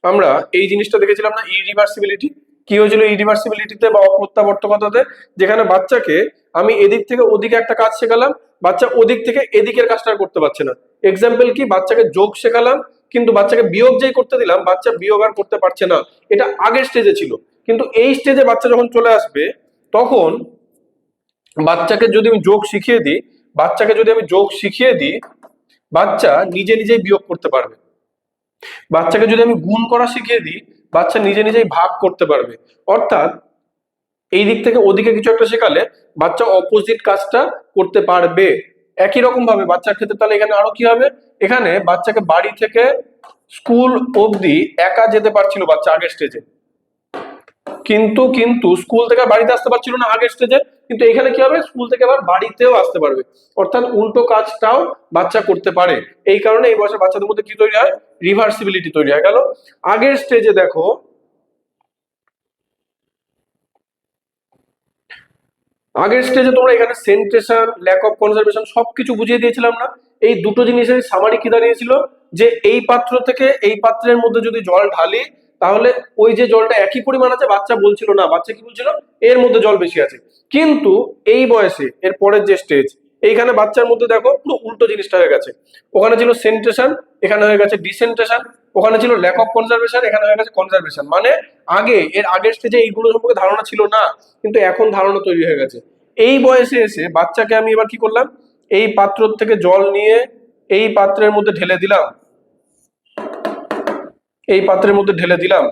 Speaker 1: আমরা এই জিনিসটা দেখেছিলাম না, ইরিভার্সিবিলিটি। কি হয়েছিল ইরিভার্সিবিলিটিতে বা অপ্রত্যাবর্তকতাতে? যেখানে বাচ্চাকে আমি এদিক থেকে ওদিকে একটা কাজ শেখালাম, বাচ্চা ওদিক থেকে এদিকের কাজটা আর করতে পারছে না। এক্সাম্পল কি, বাচ্চাকে যোগ শেখালাম কিন্তু বাচ্চাকে বিয়োগ যেই করতে দিলাম বাচ্চা বিয়োগ আর করতে পারছে না। এটা আগের স্টেজে ছিল। কিন্তু এই স্টেজে বাচ্চা যখন চলে আসবে তখন বাচ্চাকে যদি আমি যোগ শিখিয়ে দিই, বাচ্চা নিজে নিজেই বিয়োগ করতে পারবে। বাচ্চাকে যদি আমি গুণ করা শিখিয়ে দিই বাচ্চা নিজে নিজেই ভাগ করতে পারবে। অর্থাৎ এই দিক থেকে ওদিকে কিছু একটা শেখালে বাচ্চা অপোজিট কাজটা করতে পারবে। একই রকম ভাবে বাচ্চার ক্ষেত্রে তাহলে এখানে আরো কি হবে, এখানে বাচ্চাকে বাড়ি থেকে স্কুল অবধি একা যেতে পারছিল বাচ্চা আগের স্টেজে, কিন্তু স্কুল থেকে বাড়িতে আসতে পারছিল না আগের স্টেজে, কিন্তু এখানে কি হবে স্কুল থেকে আবার বাড়িতেও আসতে পারবে। অর্থাৎ উল্টো কাজটাও বাচ্চা করতে পারে। এই কারণে এই বয়সে বাচ্চাদের মধ্যে কি তৈরি হয়, রিভার্সিবিলিটি তৈরি হয়ে গেল। আগের স্টেজে দেখো, আগের স্টেজে তোমরা এখানে সেন্ট্রেশন, ল্যাক অফ কনজারভেশন সবকিছু বুঝিয়ে দিয়েছিলাম না? এই দুটো জিনিসের সামারি কি দাঁড়িয়েছিল, যে এই পাত্র থেকে এই পাত্রের মধ্যে যদি জল ঢালি তাহলে ওই যে জলটা একই পরিমাণ আছে, বাচ্চা বলছিল না, বাচ্চা কি বলছিল এর মধ্যে জল বেশি আছে। কিন্তু এই বয়সে এর পরের যে স্টেজ, এইখানে বাচ্চার মধ্যে দেখো পুরো উল্টো জিনিসটা হয়ে গেছে। ওখানে ছিল সেন্ট্রেশন, এখানে হয়ে গেছে ডিসেন্ট্রেশন। ওখানে ছিল ল্যাক অফ কনজারভেশন, এখানে হয়ে গেছে কনজারভেশন। মানে এর আগের স্টেজে এইগুলো সম্পর্কে ধারণা ছিল না, কিন্তু এখন ধারণা তৈরি হয়ে গেছে। এই বয়সে এসে বাচ্চাকে আমি এবার কি করলাম, এই পাত্র থেকে জল নিয়ে এই পাত্রের মধ্যে ঢেলে দিলাম, এই পাত্রের মধ্যে ঢেলে দিলাম।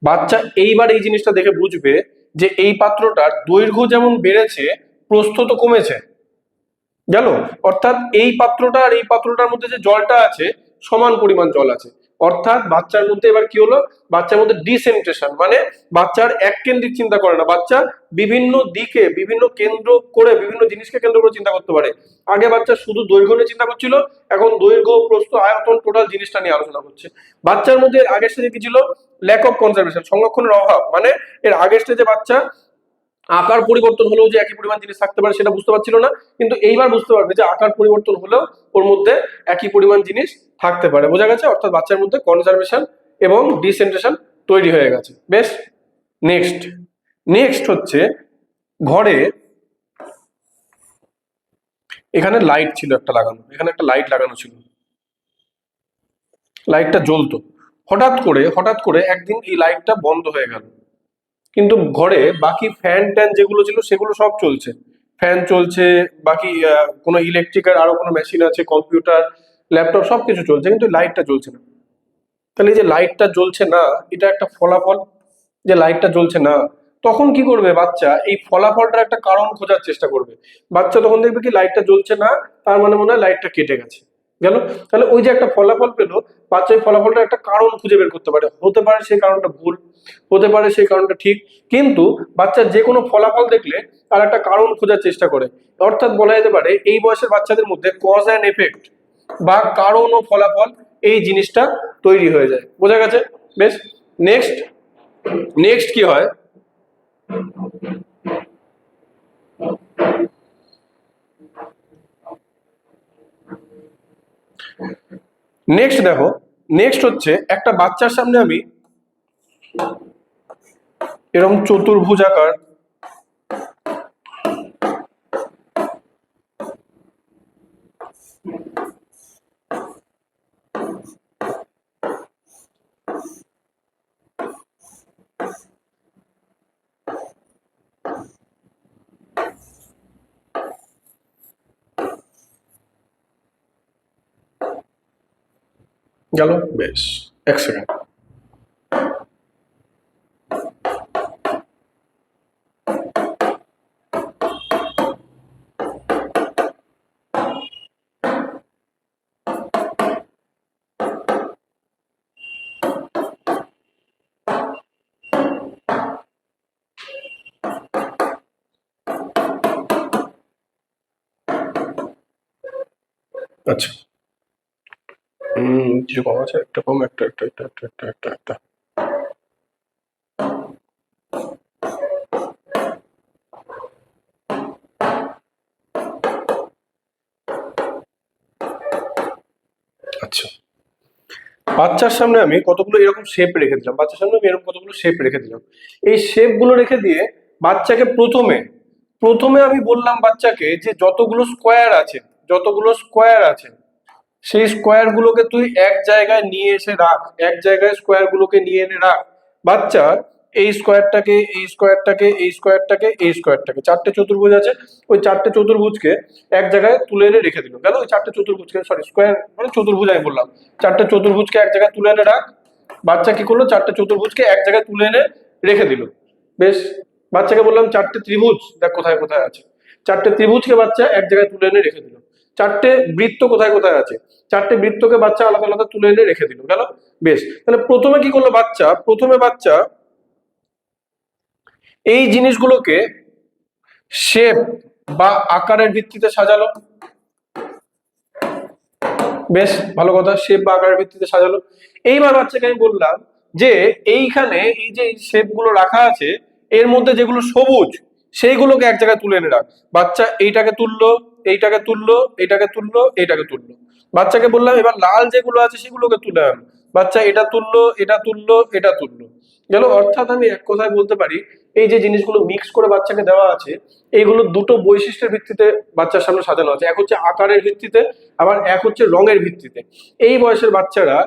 Speaker 1: বাচ্চা এইবার এই জিনিসটা দেখে বুঝবে যে এই পাত্রটার দৈর্ঘ্য যেমন বেড়েছে প্রস্থ তো কমেছে। গেল। অর্থাৎ এই পাত্রটা আর এই পাত্রটার মধ্যে যে জলটা আছে সমান পরিমাণ জল আছে। অর্থাৎ বাচ্চার মধ্যে এবার কি হলো, বাচ্চার মধ্যে ডিসেন্ট্রেশন, মানে বাচ্চার এক কেন্দ্রিক চিন্তা করে না, বাচ্চা বিভিন্ন দিকে বিভিন্ন কেন্দ্র করে বিভিন্ন জিনিসকে কেন্দ্র করে চিন্তা করতে পারে। আগে বাচ্চা শুধু দৈর্ঘ্য নিয়ে চিন্তা করছিল, এখন দৈর্ঘ্য প্রস্থ আয়তন টোটাল জিনিসটা নিয়ে আলোচনা করছে। বাচ্চার মধ্যে এর আগের স্টেজে কি ছিল, ল্যাক অফ কনজারভেশন, সংরক্ষণের অভাব। মানে এর আগের স্টেজে বাচ্চা আকার পরিবর্তন হলেও যে একই পরিমাণ জিনিস থাকতে পারে সেটা বুঝতে পারছিল না, কিন্তু এইবার বুঝতে পারবে যে আকার পরিবর্তন হলেও ওর মধ্যে একই পরিমাণ জিনিস থাকতে পারে। বোঝা গেছে? অর্থাৎ বাচ্চার মধ্যে কনজারভেশন এবং ডিসেন্ট্রেশন তৈরি হয়ে গেছে। বেশ। নেক্সট নেক্সট হচ্ছে ঘরে এখানে লাইট ছিল একটা লাগানো, এখানে একটা লাইট লাগানো ছিল, লাইটটা জ্বলতো। হঠাৎ করে একদিন এই লাইটটা বন্ধ হয়ে গেল, কিন্তু ঘরে বাকি ফ্যান ট্যান যেগুলো ছিল সেগুলো সব চলছে, ফ্যান চলছে, বাকি কোনো ইলেকট্রিকের আরো কোনো মেশিন আছে, কম্পিউটার, ল্যাপটপ সবকিছু চলছে, কিন্তু লাইটটা জ্বলছে না। তাহলে এই যে লাইটটা জ্বলছে না এটা একটা ফলাফল, যে লাইটটা জ্বলছে না। তখন কি করবে বাচ্চা, এই ফলাফলটার একটা কারণ খোঁজার চেষ্টা করবে। বাচ্চা তখন দেখবে কি লাইটটা জ্বলছে না, তার মানে মনে হয় লাইটটা কেটে গেছে। গেল। তাহলে ওই যে একটা ফলাফল পেলো, বাচ্চা ওই ফলাফলটা একটা কারণ খুঁজে বের করতে পারে, হতে পারে সেই কারণটা ভুল, হতে পারে সেই কারণটা ঠিক, কিন্তু বাচ্চা যে কোনো ফলাফল দেখলে তার একটা কারণ খোঁজার চেষ্টা করে। অর্থাৎ বলা যেতে পারে এই বয়সের বাচ্চাদের মধ্যে কজ অ্যান্ড এফেক্ট বা কারণ ও ফলাফল এই জিনিসটা তৈরি হয়ে যায়। বোঝা গেছে? বেশ। নেক্সট নেক্সট কি হয়, নেক্সট দেখো, নেক্সট হচ্ছে একটা বাচ্চার সামনে আমি এরকম চতুর্ভুজাকার গেল, বেশ, এক সেকেন্ড। আচ্ছা, কিছু কম আছে, একটা কম, একটা। আচ্ছা, বাচ্চার সামনে আমি কতগুলো এরকম শেপ রেখে দিলাম, বাচ্চার সামনে আমি এরকম কতগুলো শেপ রেখে দিলাম। এই শেপ গুলো রেখে দিয়ে বাচ্চাকে প্রথমে প্রথমে আমি বললাম বাচ্চাকে যে যতগুলো স্কোয়ার আছে সেই স্কোয়ার গুলোকে তুই এক জায়গায় নিয়ে এসে রাখ, এক জায়গায় স্কোয়ার গুলোকে নিয়ে এনে রাখ। বাচ্চা এই স্কোয়ারটাকে, এই স্কোয়ারটাকে, এই স্কোয়ারটাকে, এই স্কোয়ারটাকে, চারটে চতুর্ভুজ আছে, ওই চারটে চতুর্ভুজকে এক জায়গায় তুলে এনে রেখে দিল। গেল, ওই চারটে চতুর্ভুজকে, সরি স্কোয়ার মানে চতুর্ভুজ আমি বললাম, চারটে চতুর্ভুজকে এক জায়গায় তুলে এনে রাখ। বাচ্চা কি করলো, চারটে চতুর্ভুজকে এক জায়গায় তুলে এনে রেখে দিল। বেশ, বাচ্চাকে বললাম চারটে ত্রিভুজ দেখ কোথায় কোথায় আছে, চারটে ত্রিভুজকে বাচ্চা এক জায়গায় তুলে এনে রেখে দিল। চারটে বৃত্ত কোথায় কোথায় আছে, চারটে বৃত্তকে বাচ্চা আলাদা আলাদা তুলে এনে রেখে দিল। গেল, বেশ, তাহলে প্রথমে কি করলো বাচ্চা, প্রথমে বাচ্চা এই জিনিসগুলোকে শেপ বা আকারের ভিত্তিতে সাজালো। বেশ ভালো কথা, শেপ বা আকারের ভিত্তিতে সাজালো। এইবার বাচ্চাকে আমি বললাম যে এইখানে এই যে শেপ গুলো রাখা আছে এর মধ্যে যেগুলো সবুজ সেইগুলোকে এক জায়গায় তুলে এনে রাখ। বাচ্চা এইটাকে তুললো, এইটাকে তুললো, এইটাকে তুললো, এইটাকে তুললো। বাচ্চাকে বললাম এবার লাল যেগুলো আছে সেগুলোকে তুলে আন। বাচ্চা এটা তুললো, এটা তুললো, এটা তুললো। গেল, অর্থাৎ আমি এক কথায় বলতে পারি এই যে জিনিসগুলো মিক্স করে বাচ্চাকে দেওয়া আছে এইগুলো দুটো বৈশিষ্ট্যের ভিত্তিতে বাচ্চার সামনে সাজানো আছে, এক হচ্ছে আকারের ভিত্তিতে, আবার এক হচ্ছে রঙের ভিত্তিতে। এই বয়সের বাচ্চারা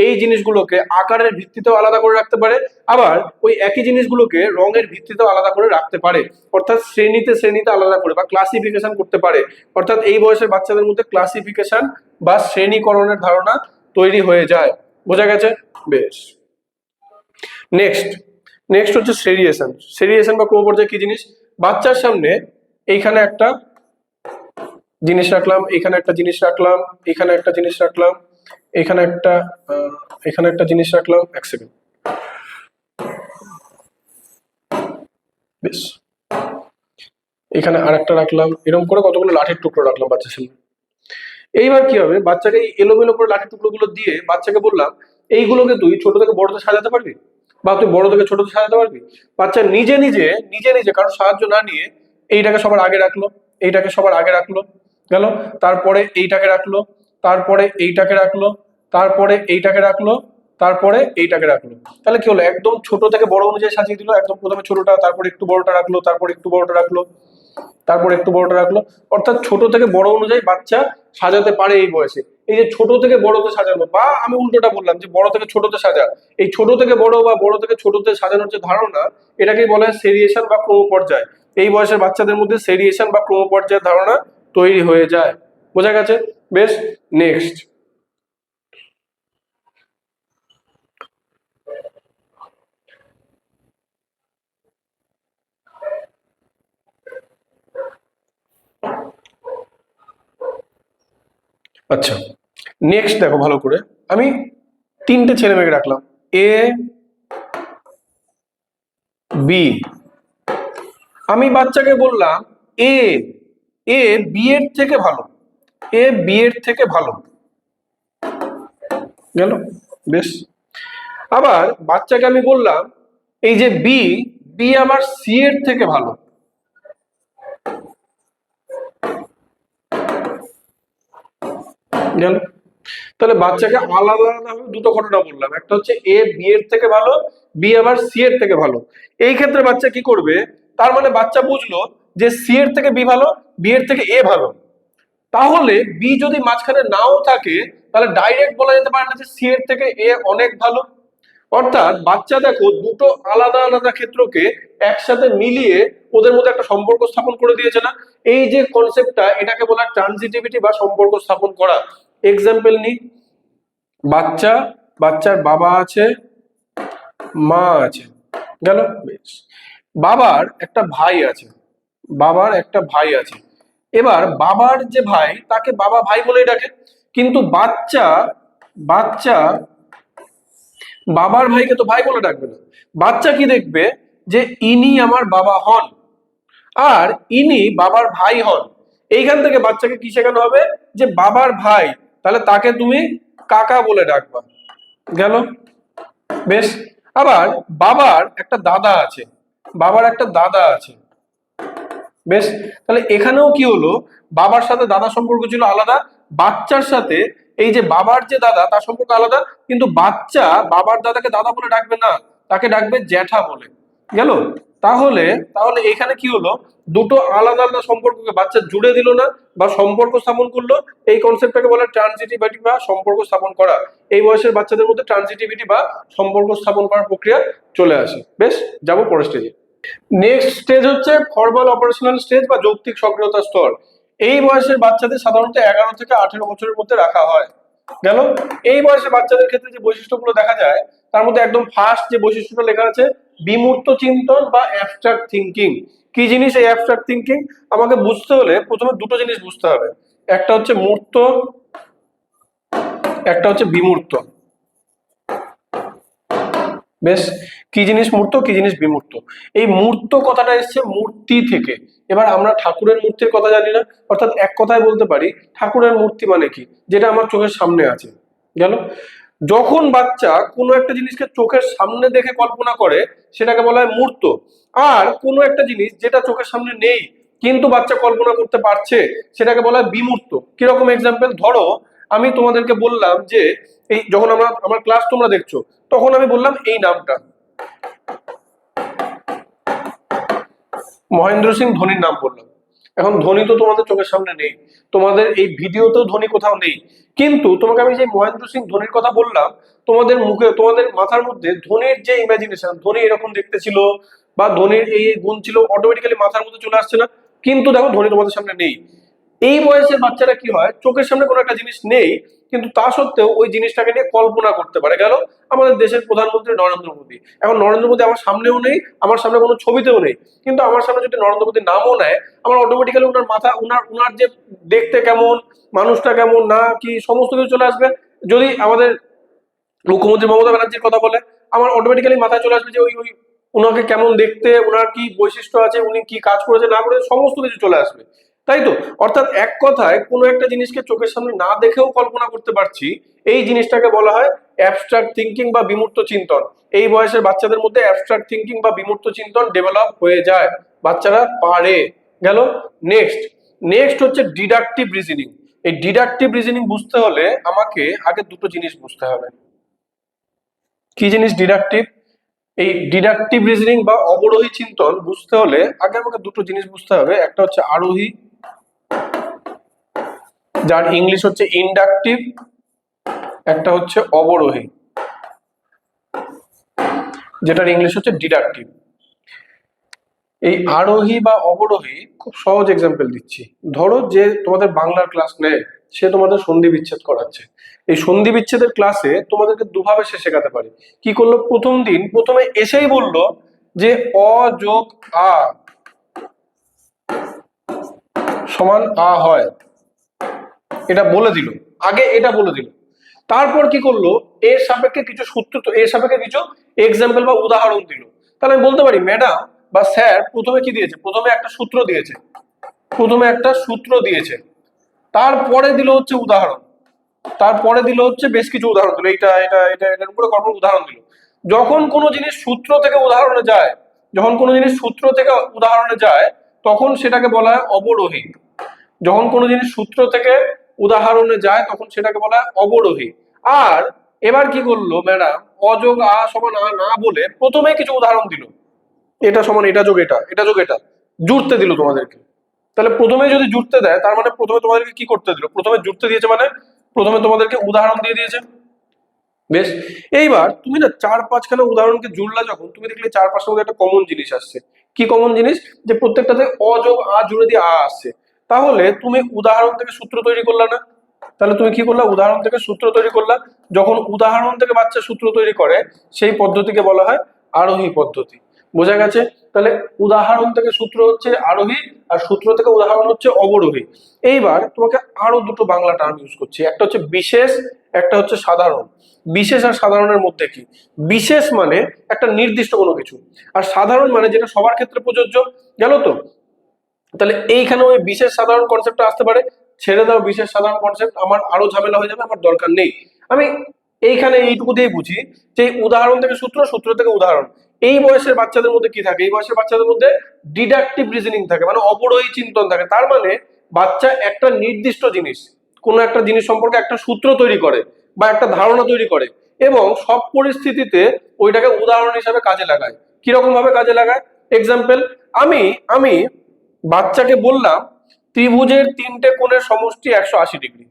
Speaker 1: এই জিনিসগুলোকে আকারের ভিত্তিতেও আলাদা করে রাখতে পারে, আবার ওই একই জিনিসগুলোকে রঙের ভিত্তিতেও আলাদা করে রাখতে পারে, অর্থাৎ শ্রেণীতে শ্রেণীতে আলাদা করে বা ক্লাসিফিকেশন করতে পারে। অর্থাৎ এই বয়সের বাচ্চাদের মধ্যে ক্লাসিফিকেশন বা শ্রেণীকরণের ধারণা তৈরি হয়ে যায়। বোঝা গেছে? বেশ, নেক্সট নেক্সট হচ্ছে সেরিয়েশন। সেরিয়েশন বা ক্রমপর্যায় কি জিনিস, বাচ্চার সামনে এইখানে একটা জিনিস রাখলাম, এখানে একটা জিনিস রাখলাম, এখানে একটা জিনিস রাখলাম, এখানে একটা এখানে একটা জিনিস রাখলাম, এক সেকেন্ড। বেশ, এখানে আরেকটা রাখলাম, এরকম করে কতগুলো লাঠির টুকরো রাখলাম বাচ্চার সামনে। এইবার কি হবে, বাচ্চাকে এই এলোমেলো করে লাঠির টুকরো গুলো দিয়ে বাচ্চাকে বললাম এইগুলোকে তুই ছোট থেকে বড়তে সাজাতে পারবি, বা তুই বড় থেকে ছোটতে সাজাতে পারবি। বাচ্চা নিজে নিজে নিজে নিজে কারোর সাহায্য না নিয়ে এইটাকে সবার আগে রাখলো, এইটাকে সবার আগে রাখলো। গেল, তারপরে এইটাকে রাখলো, তারপরে এইটাকে রাখলো, তারপরে এইটাকে রাখলো, তারপরে এইটাকে রাখলো। তাহলে কি হলো, একদম ছোট থেকে বড় অনুযায়ী সাজিয়ে দিল। একদম প্রথমে ছোটটা, তারপরে একটু বড়টা রাখলো, তারপরে একটু বড়টা রাখলো, তারপর একটু বড়টা রাখলো। অর্থাৎ ছোট থেকে বড় অনুযায়ী বাচ্চা সাজাতে পারে এই বয়সে। এই যে ছোট থেকে বড়তে সাজানো, বা আমি উল্টোটা বললাম যে বড় থেকে ছোটতে সাজা, এই ছোট থেকে বড় বা বড় থেকে ছোটতে সাজানোর যে ধারণা এটাকেই বলা হয় সেরিয়েশন বা ক্রমপর্যায়। এই বয়সের বাচ্চাদের মধ্যে সেরিয়েশন বা ক্রমপর্যায়ের ধারণা তৈরি হয়ে যায়। বোঝা গেছে? বেশ, নেক্সট। আচ্ছা, নেক্সট দেখো ভালো করে, আমি তিনটে ছেলে মেয়েকে রাখলাম, এ বি। আমি বাচ্চাকে বললাম এ এ বি এর থেকে ভালো, এ বি এর থেকে ভালো। গেল, বেশ। আবার বাচ্চাকে আমি বললাম এই যে বি বি আমার সি এর থেকে ভালো। গেল, তাহলে বাচ্চাকে আলাদা আলাদা দুটো ঘটনা বললাম, একটা হচ্ছে এ বি এর থেকে ভালো, বি আবার সি এর থেকে ভালো। এই ক্ষেত্রে বাচ্চা কি করবে, তার মানে বাচ্চা বুঝলো যে সি এর থেকে বি ভালো, বি এর থেকে এ ভালো। তাহলে বি যদি মাঝখানে নাও থাকে তাহলে ডাইরেক্ট বলা যেতে পারে না যে সি এর থেকে এ অনেক ভালো। অর্থাৎ বাচ্চা দেখো দুটো আলাদা আলাদা ক্ষেত্রকে একসাথে মিলিয়ে ওদের মধ্যে একটা সম্পর্ক স্থাপন করে দিয়েছে না। এই যে কনসেপ্টটা, এটাকে বলা ট্রানজিটিভিটি বা সম্পর্ক স্থাপন করা। এক্সাম্পল নি, বাচ্চা, বাচ্চার বাবা আছে, মা আছে, গেল। বেশ, বাবার একটা ভাই আছে, বাবার একটা ভাই আছে। এবার বাবার যে ভাই তাকে বাবা ভাই বলে ডাকে, কিন্তু বাচ্চা বাচ্চা বাবার ভাইকে তো ভাই বলে ডাকবে না। বাচ্চা কি দেখবে যে ইনি আমার বাবা হন আর ইনি বাবার ভাই হন। এইখান থেকে বাচ্চাকে কি শেখানো হবে যে বাবার ভাই, তাহলে তাকে তুমি কাকা বলে ডাকবা, গেল। বেশ, আবার বাবার একটা দাদা আছে, বাবার একটা দাদা আছে। বেশ, তাহলে এখানেও কি হলো, বাবার সাথে দাদা সম্পর্ক ছিল আলাদা, বাচ্চার সাথে এই যে বাবার যে দাদা তার সম্পর্ক আলাদা, কিন্তু বাচ্চা বাবার দাদাকে দাদা বলে ডাকবে না, তাকে ডাকবে জ্যাঠা বলে, গেল। তাহলে তাহলে এখানে কি হলো, দুটো আলাদা আলাদা সম্পর্ককে বাচ্চা জুড়ে দিল না বা সম্পর্ক স্থাপন করলো। এই কনসেপ্টটাকে বলে ট্রানজিটিভিটি বা সম্পর্ক স্থাপন করা। এই বয়সের বাচ্চাদের মধ্যে ট্রানজিটিভিটি বা সম্পর্ক স্থাপন করার প্রক্রিয়া চলে আসে। বেশ, যাবো পরের স্টেজে। নেক্সট স্টেজ হচ্ছে ফর্মাল অপারেশনাল স্টেজ বা যৌক্তিক সক্রিয়তা স্তর। এই বয়সের বাচ্চাদের সাধারণত 11 থেকে 18 বছরের মধ্যে রাখা হয়, গেল। এই বয়সের বাচ্চাদের ক্ষেত্রে যে বৈশিষ্ট্যগুলো দেখা যায় তার মধ্যে একদম ফার্স্ট যে বৈশিষ্ট্যটা লেখা আছে, বিমূর্ত চিন্তন বা অ্যাবস্ট্রাক্ট থিঙ্কিং। কি জিনিস এই অ্যাবস্ট্রাক্ট থিঙ্কিং? আমাকে বুঝতে হলে প্রথমে দুটো জিনিস বুঝতে হবে, একটা হচ্ছে মূর্ত, একটা হচ্ছে বিমূর্ত। বেশ, কি জিনিস মূর্ত, কি জিনিস বিমূর্ত? এই মূর্ত কথাটা এসছে মূর্তি থেকে। এবার আমরা ঠাকুরের মূর্তির কথা জানি না, অর্থাৎ এক কথায় বলতে পারি ঠাকুরের মূর্তি মানে কি, যেটা আমার চোখের সামনে আছে, গেল। যখন বাচ্চা কোনো একটা জিনিসকে চোখের সামনে দেখে কল্পনা করে সেটাকে বলা হয় মূর্ত। আর কোনো একটা জিনিস যেটা চোখের সামনে নেই কিন্তু বাচ্চা কল্পনা করতে পারছে সেটাকে বলা হয় বিমূর্ত। কিরকম এক্সাম্পল? ধরো আমি তোমাদেরকে বললাম যে এই যখন আমার ক্লাস তোমরা দেখছো তখন আমি বললাম এই নামটা, মহেন্দ্র সিং ধোনির নাম বললাম। এখন ধোনি তো তোমাদের চোখের সামনে নেই, তোমাদের এই ভিডিওতেও ধোনি কোথাও নেই, কিন্তু তোমাকে আমি যে মহেন্দ্র সিং ধোনির কথা বললাম তোমাদের মুখে, তোমাদের মাথার মধ্যে ধোনির যে ইমাজিনেশন, ধোনি এরকম দেখতে ছিল বা ধোনির এই গুণ ছিল, অটোমেটিক্যালি মাথার মধ্যে চলে আসছে না? কিন্তু দেখো ধোনি তোমাদের সামনে নেই। এই বয়সের বাচ্চারা কি হয়, চোখের সামনে কোনো একটা জিনিস নেই কিন্তু তা সত্ত্বেও ওই জিনিসটাকে নিয়ে কল্পনা করতে পারে। গেল, আমাদের দেশের প্রধানমন্ত্রী নরেন্দ্র মোদী। এখন নরেন্দ্র মোদী আমার সামনেও নেই, আমার সামনে কোনো ছবিতেও নেই, কিন্তু আমার সামনে যদি নরেন্দ্র মোদীর নামও নেয় আমার অটোমেটিক্যালি ওনার মাথা, উনার যে দেখতে কেমন, মানুষটা কেমন, না কি, সমস্ত কিছু চলে আসবে। যদি আমাদের মুখ্যমন্ত্রী মমতা ব্যানার্জির কথা বলে আমার অটোমেটিক্যালি মাথায় চলে আসবে যে ওই ওই উনাকে কেমন দেখতে, উনার কি বৈশিষ্ট্য আছে, উনি কি কাজ করেছে না করেছে, সমস্ত কিছু চলে আসবে, তাই তো? অর্থাৎ এক কথায় কোনো একটা জিনিসকে চোখের সামনে না দেখেও কল্পনা করতে পারছি, এই জিনিসটাকে বলা হয় অ্যাবস্ট্রাক্ট থিঙ্কিং বা বিমূর্ত চিন্তন। এই বয়সের বাচ্চাদের মধ্যে অ্যাবস্ট্রাক্ট থিঙ্কিং বা বিমূর্ত চিন্তন ডেভেলপ হয়ে যায়, বাচ্চারা পারে, গেল। নেক্সট নেক্সট হচ্ছে ডিডাকটিভ রিজনিং। এই ডিডাকটিভ রিজনিং বুঝতে হলে আমাকে আগে দুটো জিনিস বুঝতে হবে। কি জিনিস ডিডাকটিভ? এই ডিডাকটিভ রিজনিং বা অবরোহী চিন্তন বুঝতে হলে আগে আমাকে দুটো জিনিস বুঝতে হবে, একটা হচ্ছে আরোহী, যার ইংলিশ হচ্ছে ইনডাকটিভ, একটা হচ্ছে অবরোহী যেটার ইংলিশ হচ্ছে ডিডাকটিভ। এই আরোহী বা অবরোহী খুব সহজ এক্সাম্পল দিচ্ছি। ধরো যে তোমাদের বাংলার ক্লাস নেয়, সে তোমাদের সন্ধি বিচ্ছেদ করাচ্ছে। এই সন্ধি বিচ্ছেদের ক্লাসে তোমাদেরকে দুভাবে সে শেখাতে পারে। কি করলো, প্রথম দিন প্রথমে এসেই বললো যে অ যোগ আ সমান আ হয়, এটা বলে দিল, আগে এটা বলে দিল। তারপর কি করলো, এর সাপেক্ষে কিছু সূত্র, এর সাপেক্ষে কিছু এক্সাম্পল বা উদাহরণ দিল। তাহলে আমি বলতে পারি ম্যাডাম বা স্যার প্রথমে কি দিয়েছে, প্রথমে একটা সূত্র দিয়েছে, প্রথমে একটা সূত্র দিয়েছে, তারপরে দিল হচ্ছে উদাহরণ, তারপরে দিল হচ্ছে বেশ কিছু উদাহরণ দিল, এটা এটা এটা এটার উপরে কখন উদাহরণ দিল। যখন কোনো জিনিস সূত্র থেকে উদাহরণে যায়, যখন কোনো জিনিস সূত্র থেকে উদাহরণে যায় তখন সেটাকে বলা হয় অবরোহী। যখন কোনো জিনিস সূত্র থেকে উদাহরণে যায় তখন সেটাকে বলা হয় অবরোহী। আর এবার কি করলো ম্যাডাম, অযোগ আ সমান আ না বলে প্রথমে কিছু উদাহরণ দিল, এটা সমান এটা যোগ এটা, এটা যোগ এটা, জুড়তে দিল তোমাদেরকে। তাহলে প্রথমে যদি জুড়তে দেয় তার মানে প্রথমে তোমাদেরকে কি করতে দিল, প্রথমে জুড়তে দিয়েছে মানে প্রথমে তোমাদেরকে উদাহরণ দিয়ে দিয়েছে। বেশ, এইবার তুমি না 4-5খানা উদাহরণকে জুড়লা, যখন তুমি দেখলে 4-5টার মধ্যে একটা কমন জিনিস আসছে। কি কমন জিনিস? যে প্রত্যেকটাতে অ যোগ আ জুড়ে দিয়ে আ আসছে। তাহলে তুমি উদাহরণ থেকে সূত্র তৈরি করলা না? তাহলে তুমি কি করলা? উদাহরণ থেকে সূত্র তৈরি করলা। যখন উদাহরণ থেকে বাচ্চা সূত্র তৈরি করে সেই পদ্ধতিকে বলা হয় আরোহী পদ্ধতি। বোঝা গেছে? তাহলে উদাহরণ থেকে সূত্র হচ্ছে আরোহী, আর সূত্র থেকে উদাহরণ হচ্ছে অবরোহী। এইবার তোমাকে আরো দুটো বাংলা টার্ম ইউজ করছি, একটা হচ্ছে বিশেষ, একটা হচ্ছে সাধারণ। বিশেষ আর সাধারণের মধ্যে কি? বিশেষ মানে একটা নির্দিষ্ট কোনো কিছু, আর সাধারণ মানে যেটা সবার ক্ষেত্রে প্রযোজ্য। গেল তো? তাহলে এইখানে ওই বিশেষ সাধারণ কনসেপ্টটা আসতে পারে। ছেড়ে দাও বিশেষ সাধারণ কনসেপ্ট, আমার আরো ঝামেলা হয়ে যাবে, আমার দরকার নেই। আমি এইখানে এইটুকু দিয়ে বুঝি যে উদাহরণ থেকে সূত্র, সূত্র থেকে উদাহরণ। এই বয়সের বাচ্চাদের মধ্যে কি থাকে? এই বয়সের বাচ্চাদের মধ্যে ডিডাকটিভ রিজনিং থাকে, মানে অবরোহী চিন্তন থাকে। তার মানে বাচ্চা একটা নির্দিষ্ট জিনিস, কোনো একটা জিনিস সম্পর্কে একটা সূত্র তৈরি করে বা একটা ধারণা তৈরি করে, এবং সব পরিস্থিতিতে ওইটাকে উদাহরণ হিসাবে কাজে লাগায়। কিরকম ভাবে কাজে লাগায়? এক্সাম্পল, আমি আমি বাচ্চাকে বললাম ত্রিভুজের 3টে কোণের সমষ্টি 180 ডিগ্রি।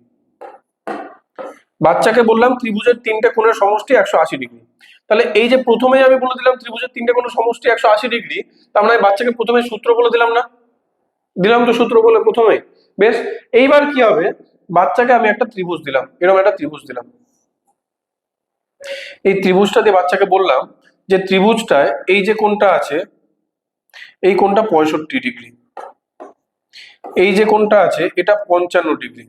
Speaker 1: বাচ্চাকে বললাম ত্রিভুজের 3টে কোণের সমষ্টি 180 ডিগ্রি। তাহলে এই যে প্রথমেই আমি বলে দিলাম ত্রিভুজের 3টে কোণের সমষ্টি 180 ডিগ্রি, তার মানে বাচ্চাকে প্রথমে সূত্র বলে দিলাম না? দিলাম তো সূত্র বলে প্রথমে। বেশ, এইবার কি হবে? বাচ্চাকে আমি একটা ত্রিভুজ দিলাম, এরকম একটা ত্রিভুজ দিলাম। এই ত্রিভুজটা দিয়ে বাচ্চাকে বললাম যে ত্রিভুজটায় এই যে কোণটা আছে, এই কোণটা 65 ডিগ্রি, এই যে কোণটা আছে এটা 55 ডিগ্রি।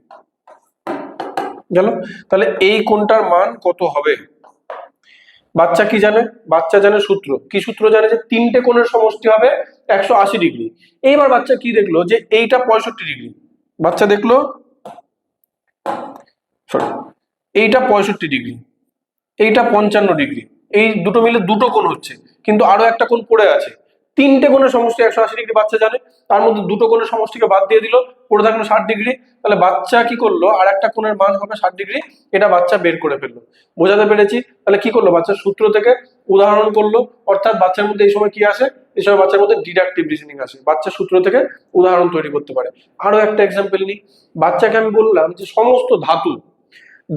Speaker 1: গেল? তাহলে এই কোণটার মান কত হবে? বাচ্চা কি জানে? বাচ্চা জানে সূত্র। কি সূত্র জানে? যে 3টে কোণের সমষ্টি হবে 180 ডিগ্রি। এইবার বাচ্চা কি দেখলো? যে এইটা 65 ডিগ্রি। বাচ্চা দেখলো, সরি, এইটা 65 ডিগ্রি, এইটা 55 ডিগ্রি। এই দুটো মিলে দুটো কোণ হচ্ছে, কিন্তু আরো একটা কোণ পড়ে আছে। 3টে কোণের সমষ্টি 180 ডিগ্রি বাচ্চা জানে, তার মধ্যে দুটো কোণের সমষ্টিকে বাদ দিয়ে দিল, পড়ে থাকলো 60 ডিগ্রি। তাহলে বাচ্চা কি করলো? আর একটা কোণের মান হবে 60 ডিগ্রি, এটা বাচ্চা বের করে ফেললো। বোঝাতে পেরেছি? তাহলে কি করলো? বাচ্চা সূত্র থেকে উদাহরণ করলো, অর্থাৎ বাচ্চার মধ্যে এই সময় কি আসে? এই সময় বাচ্চার মধ্যে ডিডাকটিভ রিজনিং আসে। বাচ্চা সূত্র থেকে উদাহরণ তৈরি করতে পারে। আরো একটা এক্সাম্পল নিই। বাচ্চাকে আমি বললাম যে সমস্ত ধাতু,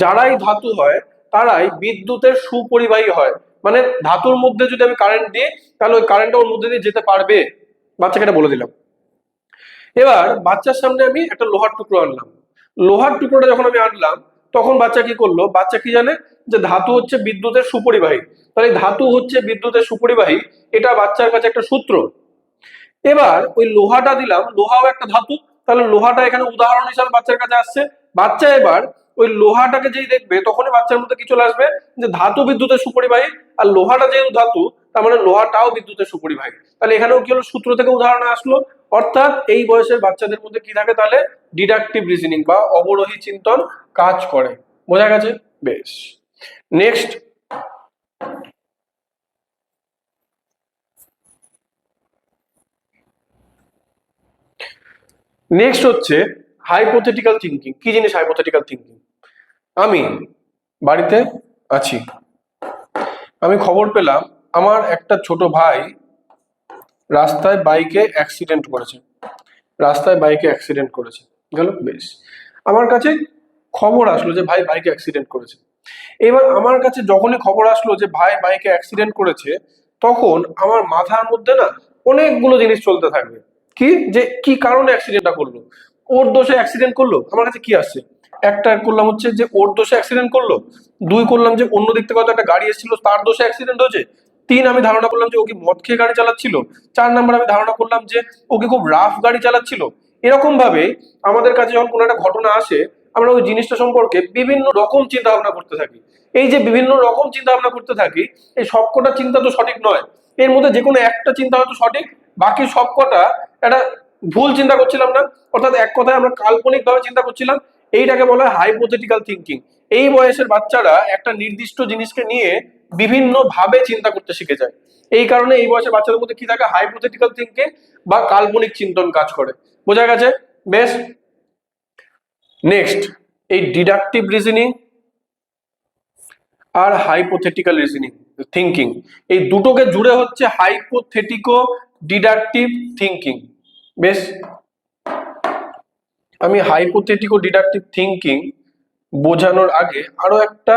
Speaker 1: যারাই ধাতু হয় তারাই বিদ্যুতের সুপরিবাহী হয়, মানে ধাতুর মধ্যে যদি আমি কারেন্ট দিই তাহলে ওই কারেন্টটা ওর মধ্যে দিয়ে যেতে পারবে। বাচ্চাকে এটা বলে দিলাম। এবার বাচ্চার সামনে আমি একটা লোহার টুকরো আনলাম। লোহার টুকরোটা যখন আমি আনলাম তখন বাচ্চা কি করলো? বাচ্চা কি জানে? যে ধাতু হচ্ছে বিদ্যুতের সুপরিবাহী। তাহলে ধাতু হচ্ছে বিদ্যুতের সুপরিবাহী, এটা বাচ্চার কাছে একটা সূত্র। এবার ওই লোহাটা দিলাম, লোহাও একটা ধাতু, তাহলে লোহাটা এখানে উদাহরণ হিসাবে বাচ্চার কাছে আসছে। বাচ্চা এবার ওই লোহাটাকে যেই দেখবে তখনই বাচ্চার মধ্যে কি চলে আসবে? যে ধাতু বিদ্যুতের সুপরিবাহী, আর লোহাটা যেহেতু ধাতু তার মানে লোহাটাও বিদ্যুতের সুপরিবাহী। তাহলে এখানেও কি হলো? সূত্র থেকে উদাহরণ আসলো। অর্থাৎ এই বয়সের বাচ্চাদের মধ্যে কি থাকে? তাহলে ডিডাকটিভ রিজনিং বা অবরোহী চিন্তন কাজ করে। বোঝা গেছে? বেশ, নেক্সট। নেক্সট হচ্ছে হাইপোথেটিক্যাল থিঙ্কিং। কি জিনিস হাইপোথেটিক্যাল থিঙ্কিং? আমি বাড়িতে আছি, আমি খবর পেলাম আমার একটা ছোট ভাই রাস্তায় বাইকে অ্যাক্সিডেন্ট করেছে, রাস্তায় বাইকে অ্যাক্সিডেন্ট করেছে। গেল? বেশ, আমার কাছে খবর আসলো যে ভাই বাইকে অ্যাক্সিডেন্ট করেছে। এবার আমার কাছে যখনই খবর আসলো যে ভাই বাইকে অ্যাক্সিডেন্ট করেছে, তখন আমার মাথার মধ্যে না অনেকগুলো জিনিস চলতে থাকবে। কি? যে কি কারণে অ্যাক্সিডেন্টটা করলো? ওর দোষে অ্যাক্সিডেন্ট করলো? আমার কাছে কি আসছে? একটা করলাম হচ্ছে যে ওর দোষে অ্যাক্সিডেন্ট করলো, দুই করলাম যে অন্য দিক থেকে হয়তো একটা গাড়ি এসেছিল তার দোষে অ্যাক্সিডেন্ট হয়েছে, তিন আমি ধারণা করলাম যে ও কি মদ খেয়ে গাড়ি চালাচ্ছিল, চার নাম্বার আমি ধারণা করলাম যে ওকে খুব রাফ গাড়ি চালাচ্ছিল। এরকম ভাবে আমাদের কাছে যখন কোনো একটা ঘটনা আসে আমরা ওই জিনিসটা সম্পর্কে বিভিন্ন রকম চিন্তা ভাবনা করতে থাকি। এই যে বিভিন্ন রকম চিন্তা ভাবনা করতে থাকি, এই সবকটা চিন্তা তো সঠিক নয়। এর মধ্যে যে কোনো একটা চিন্তা হয়তো সঠিক, বাকি সবকটা একটা ভুল চিন্তা করছিলাম না। অর্থাৎ এক কথায় আমরা কাল্পনিক ভাবে চিন্তা করছিলাম। এইটাকে বলা হয় হাইপোথেটিক্যাল থিঙ্কিং। এই বয়সের বাচ্চারা একটা নির্দিষ্ট জিনিসকে নিয়ে বিভিন্ন ভাবে চিন্তা করতে শিখে যায়। এই কারণে এই বয়সের বাচ্চাদের মধ্যে কি থাকে? হাইপোথেটিক্যাল থিঙ্কিং বা কাল্পনিক চিন্তন কাজ করে। বোঝা গেছে? বেশ, নেক্সট, এই ডিডাকটিভ রিজনিং আর হাইপোথেটিক্যাল রিজনিং থিঙ্কিং, এই দুটোকে জুড়ে হচ্ছে হাইপোথেটিকো ডিডাকটিভ থিঙ্কিং। বেশ, আমি হাইপোথেটিক ও ডিডাকটিভ থিঙ্কিং বোঝানোর আগে আরো একটা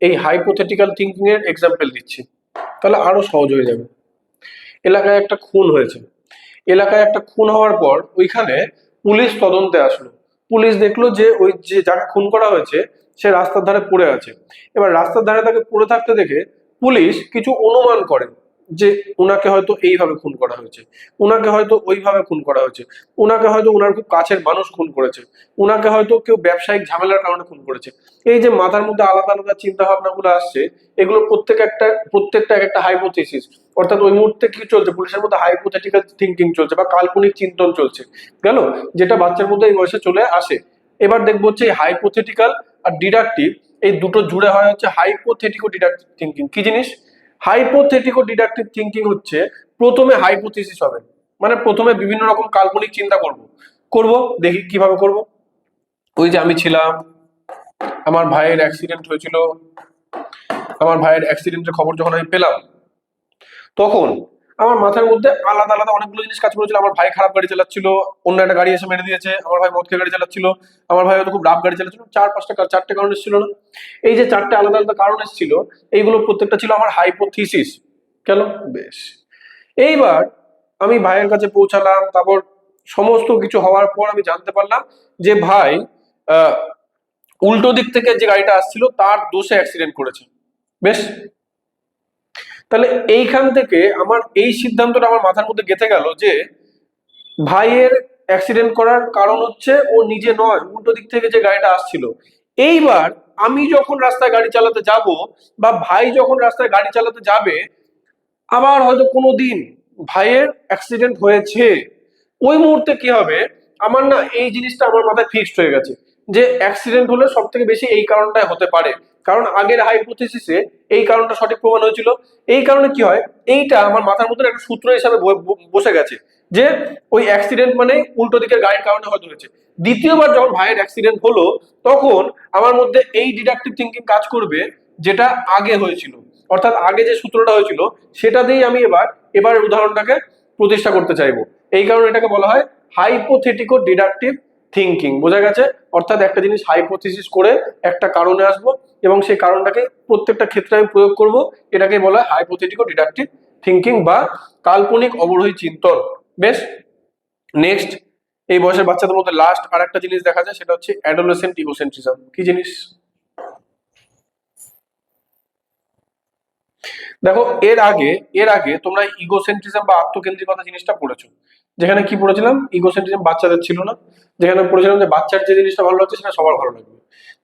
Speaker 1: এই হাইপোথেটিক্যাল থিঙ্কিং এর এক্সাম্পল দিচ্ছি, তাহলে আরো সহজ হয়ে যাবে। এলাকায় একটা খুন হয়েছে, এলাকায় একটা খুন হওয়ার পর ওইখানে পুলিশ তদন্তে আসলো। পুলিশ দেখলো যে ওই যে যাকে খুন করা হয়েছে সে রাস্তার ধারে পড়ে আছে। এবার রাস্তার ধারে তাকে পড়ে থাকতে দেখে পুলিশ কিছু অনুমান করে যে উনাকে হয়তো এইভাবে খুন করা হয়েছে, উনাকে হয়তো ওইভাবে খুন করা হয়েছে, উনাকে হয়তো উনার খুব কাছের মানুষ খুন করেছে, উনাকে হয়তো কেউ ব্যবসায়িক ঝামেলার কারণে খুন করেছে। এই যে মাথার মধ্যে আলাদা আলাদা চিন্তা ভাবনা গুলো আসছে, এগুলো প্রত্যেকটা এক একটা হাইপোথিসিস। অর্থাৎ ওই মুহূর্তে কি চলছে, পুলিশের মধ্যে হাইপোথেটিক্যাল থিঙ্কিং চলছে বা কাল্পনিক চিন্তন চলছে গেল, যেটা বাচ্চার মধ্যে এই বয়সে চলে আসে। এবার দেখবো হচ্ছে এই হাইপোথেটিক্যাল আর ডিডাকটিভ এই দুটো জুড়ে হয় হচ্ছে হাইপোথেটিকো ডিডাকটিভ থিঙ্কিং। কি জিনিস? হাইপোথেটিকো ডিডাকটিভ থিঙ্কিং হচ্ছে প্রথমে হাইপোথিসিস হবে, মানে প্রথমে বিভিন্ন রকম কাল্পনিক চিন্তা করব দেখি কিভাবে করব। ওই যে আমি ছিলাম, আমার ভাইয়ের অ্যাক্সিডেন্ট হয়েছিল, আমার ভাইয়ের অ্যাক্সিডেন্টের খবর যখন আমি পেলাম তখন আমার মাথার মধ্যে আলাদা আলাদা অনেকগুলো জিনিস কাজ করেছিল। আমার ভাই খারাপ গাড়ি চালাচ্ছিল, অন্য একটা গাড়ি এসে মেরে দিয়েছে, আমার ভাই মদ খেয়ে গাড়ি চালাচ্ছিল, আমার ভাই হয়তো খুব রাফ গাড়ি চালাচ্ছিল, চারটে কারণ এসেছিল না? এই যে চারটে আলাদা আলাদা কারণ এসেছিল, এইগুলো প্রত্যেকটা ছিল আমার হাইপোথিসিস। কেন? বেশ। এইবার আমি ভাইয়ের কাছে পৌঁছালাম, তারপর সমস্ত কিছু হওয়ার পর আমি জানতে পারলাম যে ভাই আহ উল্টো দিক থেকে যে গাড়িটা আসছিল তার দোষে অ্যাক্সিডেন্ট করেছে। বেশ, তাহলে এইখান থেকে আমার এই সিদ্ধান্তটা আমার মাথার মধ্যে গেঁথে গেল যে ভাইয়ের অ্যাক্সিডেন্ট করার কারণ হচ্ছে ও নিজে নয়, উল্টো দিক থেকে যে গাড়িটা আসছিল। এইবার আমি যখন রাস্তায় গাড়ি চালাতে যাব বা ভাই যখন রাস্তায় গাড়ি চালাতে যাবে, আবার হয়তো কোনোদিন ভাইয়ের অ্যাক্সিডেন্ট হয়েছে, ওই মুহূর্তে কি হবে, আমার না এই জিনিসটা আমার মাথায় ফিক্সড হয়ে গেছে যে অ্যাক্সিডেন্ট হলে সব থেকে বেশি এই কারণটাই হতে পারে। কারণ আগের হাইপোথিসিসে এই কারণটা সঠিক প্রমাণ হয়েছিল। এই কারণে কি হয়, এইটা আমার মাথার মধ্যে একটা সূত্র হিসাবে বসে গেছে যে ওই অ্যাক্সিডেন্ট মানে উল্টো দিকের গাড়ির কারণে হয়তো হয়েছে। দ্বিতীয়বার যখন ভাইয়ের অ্যাক্সিডেন্ট হলো তখন আমার মধ্যে এই ডিডাকটিভ থিঙ্কিং কাজ করবে যেটা আগে হয়েছিল। অর্থাৎ আগে যে সূত্রটা হয়েছিল সেটা দিয়েই আমি এবারের উদাহরণটাকে প্রতিষ্ঠা করতে চাইবো। এই কারণে এটাকে বলা হয় হাইপোথেটিকো ডিডাকটিভ থিঙ্কিং। বোঝা গেছে? অর্থাৎ একটা জিনিস হাইপোথিসিস করে একটা কারণে আসবো এবং সেই কারণটাকে প্রত্যেকটা ক্ষেত্রে আমি প্রয়োগ করব, এটাকে বলা হয় হাইপোথেটিকো ডিডাকটিভ থিঙ্কিং বা কাল্পনিক অবরোহী চিন্তন। বেশ, নেক্সট, এই বয়সের বাচ্চাদের মধ্যে লাস্ট আর একটা জিনিস দেখা যায়, সেটা হচ্ছে অ্যাডোলেসেন্ট ইগোসেন্ট্রিজম। কি জিনিস? দেখো, এর আগে তোমরা ইগোসেন্ট্রিজম বা আত্মকেন্দ্রিকতা জিনিসটা পড়েছো, যেখানে কি পড়েছিলাম, ইগোসেন্ট্রিজম বাচ্চাদের ছিল না, যেখানে পড়েছিলাম যে বাচ্চার যে জিনিসটা ভালো লাগছে সেটা সবার ভালো লাগবে।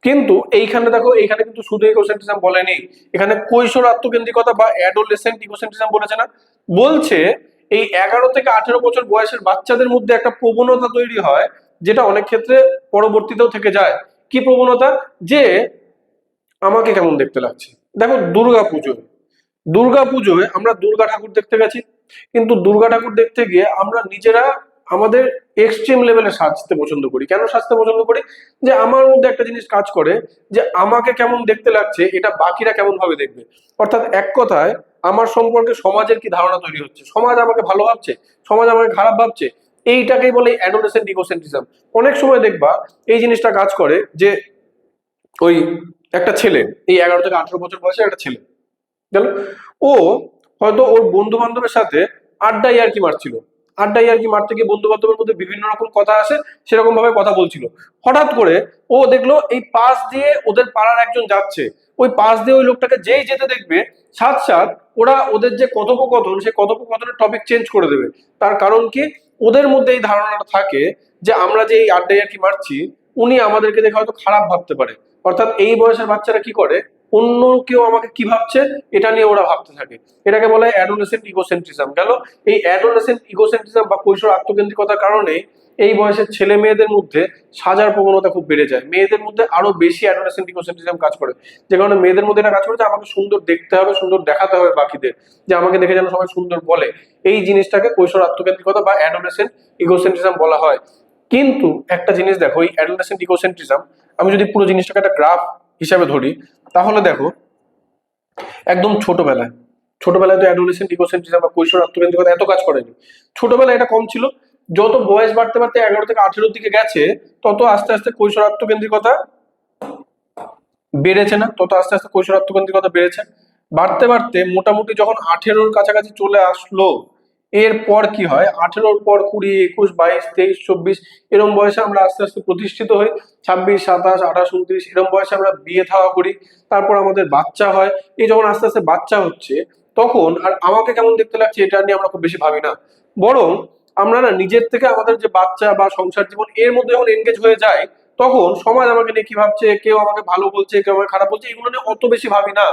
Speaker 1: কিন্তু এইখানে দেখো, এইখানে কিন্তু শুধু ইগোসেন্ট্রিজম বলেনি, এখানে কৈশোর আত্মকেন্দ্রিকতা বা অ্যাডোলেসেন্ট ইগোসেন্ট্রিজম বলেছে না, বলছে এই 11 থেকে 18 বছর বয়সের বাচ্চাদের মধ্যে একটা প্রবণতা তৈরি হয় যেটা অনেক ক্ষেত্রে পরবর্তীতেও থেকে যায়। কি প্রবণতা? যে আমাকে কেমন দেখতে লাগছে। দেখো, দুর্গাপুজোয় আমরা দুর্গা ঠাকুর দেখতে গেছি, কিন্তু দুর্গা ঠাকুর দেখতে গিয়ে আমরা নিজেরা আমাদের এক্সট্রিম লেভেলে সাজতে পছন্দ করি। কেন সাজতে পছন্দ করি? যে আমার মধ্যে একটা জিনিস কাজ করে যে আমাকে কেমন দেখতে লাগছে এটা বাকিরা কেমন ভাবে দেখবে। অর্থাৎ এক কথায় আমার সম্পর্কে সমাজের কি ধারণা তৈরি হচ্ছে, সমাজ আমাকে ভালো ভাবছে, সমাজ আমাকে খারাপ ভাবছে, এইটাকেই বলে অ্যাডোলেসেন্ট ইগোসেন্ট্রিজম। অনেক সময় দেখবা এই জিনিসটা কাজ করে যে ওই একটা ছেলে, এই 11 থেকে 18 বছর বয়সে একটা ছেলে গেল, ও হয়তো ওর বন্ধু বান্ধবের সাথে আড্ডা ইয়ার্কি মারছিল, আড্ডা ইয়ার্কি মারতে গিয়ে বন্ধু বান্ধবের মধ্যে বিভিন্ন রকম কথা আসে, সেরকম ভাবে কথা বলছিল। হঠাৎ করে ও দেখলো এই পাশ দিয়ে ওদের পাড়ার একজন যাচ্ছে, ওই পাশ দিয়ে ওই লোকটাকে যেই যেতে দেখবে সাথ সাথ ওরা ওদের যে কথোপকথন, সেই কথোপকথনের টপিক চেঞ্জ করে দেবে। তার কারণ কি? ওদের মধ্যে এই ধারণাটা থাকে যে আমরা যে এই আড্ডা ইয়ার্কি মারছি উনি আমাদেরকে দেখে হয়তো খারাপ ভাবতে পারে। অর্থাৎ এই বয়সের বাচ্চারা কি করে, অন্য কেউ আমাকে কি ভাবছে এটা নিয়ে ওরা ভাবতে থাকে। এটাকে বলা হয় অ্যাডোলেসেন্ট ইগোসেন্ট্রিজম। গেল, এই অ্যাডোলেসেন্ট ইগোসেন্ট্রিজম বা কৈশোর আত্মকেন্দ্রিকতার কারণে এই বয়সের ছেলে মেয়েদের মধ্যে সাজার প্রবণতা খুব বেড়ে যায়, মেয়েদের মধ্যে আরো বেশি অ্যাডোলেসেন্ট ইগোসেন্ট্রিজম কাজ করে। যে কারণে মেয়েদের মধ্যে এটা কাজ করে যে আমাকে সুন্দর দেখতে হবে, সুন্দর দেখাতে হবে বাকিদের, যে আমাকে দেখে যেন সবাই সুন্দর বলে। এই জিনিসটাকে কৈশোর আত্মকেন্দ্রিকতা বা অ্যাডোলেসেন্ট ইগোসেন্ট্রিজম বলা হয়। কিন্তু একটা জিনিস দেখো, এই অ্যাডোলেসেন্ট ইগোসেন্ট্রিজম আমি যদি পুরো জিনিসটাকে একটা গ্রাফ হিসাবে ধরি, তাহলে দেখো একদম ছোটবেলায় তো অ্যাডোলেসেন্ট ইগোসেন্ট্রিজম বা কৈশোর আত্মকেন্দ্রিকতা এত কাজ করেনি। ছোটবেলায় এটা কম ছিল, যত বয়স বাড়তে বাড়তে 11 থেকে 18 দিকে গেছে, তত আস্তে আস্তে কৈশোরাত্মকেন্দ্রিকতা বেড়েছে না, তত আস্তে আস্তে কৈশোরাত্মকেন্দ্রিকতা বেড়েছে। বাড়তে বাড়তে মোটামুটি যখন 18-র কাছাকাছি চলে আসলো, এরপর কি হয়, 18-র পর 20, 21, 22, 23, 24 এরকম বয়সে আমরা আস্তে আস্তে প্রতিষ্ঠিত হই। 26, 27, 28, 29 এরকম বয়সে আমরা বিয়ে থাওয়া করি, তারপর আমাদের বাচ্চা হয়। এই যখন আস্তে আস্তে বাচ্চা হচ্ছে, তখন আর আমাকে কেমন দেখতে লাগছে এটা নিয়ে আমরা খুব বেশি ভাবি না, বরং আমরা না নিজের থেকে আমাদের যে বাচ্চা বা সংসার জীবন এর মধ্যে যখন এনগেজ হয়ে যায়, তখন সমাজ আমাকে নিয়ে কি ভাবছে, কেউ আমাকে ভালো বলছে, কেউ আমাকে খারাপ বলছে, এগুলো নিয়ে অত বেশি ভাবি না।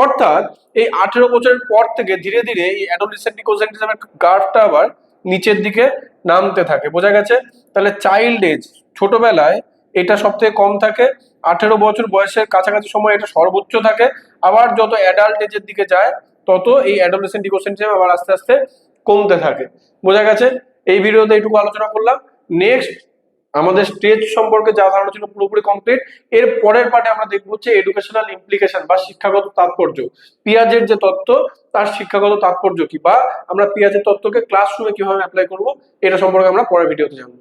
Speaker 1: অর্থাৎ এই 18 বছরের পর থেকে ধীরে ধীরে এই অ্যাডোলেসেন্ট ইকোসেন্ট্রিজমের গার্ভটা আবার নিচের দিকে নামতে থাকে। বোঝা গেছে? তাহলে চাইল্ড এজ ছোটবেলায় এটা সব থেকে কম থাকে, 18 বছর বয়সের কাছাকাছি সময় এটা সর্বোচ্চ থাকে, আবার যত অ্যাডাল্ট এজের দিকে যায় তত এই অ্যাডোলেসেন্ট ইকোসেন্ট্রিজম আবার আস্তে আস্তে কমতে থাকে। বোঝা গেছে? এই ভিডিওতে এইটুকু আলোচনা করলাম। নেক্সট আমাদের স্টেজ সম্পর্কে যা ধারণা ছিল পুরোপুরি কমপ্লিট। এর পরের পার্টে আমরা দেখবো হচ্ছে এডুকেশনাল ইমপ্লিকেশন বা শিক্ষাগত তাৎপর্য, পিয়াজের যে তত্ত্ব তার শিক্ষাগত তাৎপর্য কি, বা আমরা পিয়াজের তত্ত্বকে ক্লাসরুমে কিভাবে অ্যাপ্লাই করবো, এটা সম্পর্কে আমরা পরের ভিডিওতে জানবো।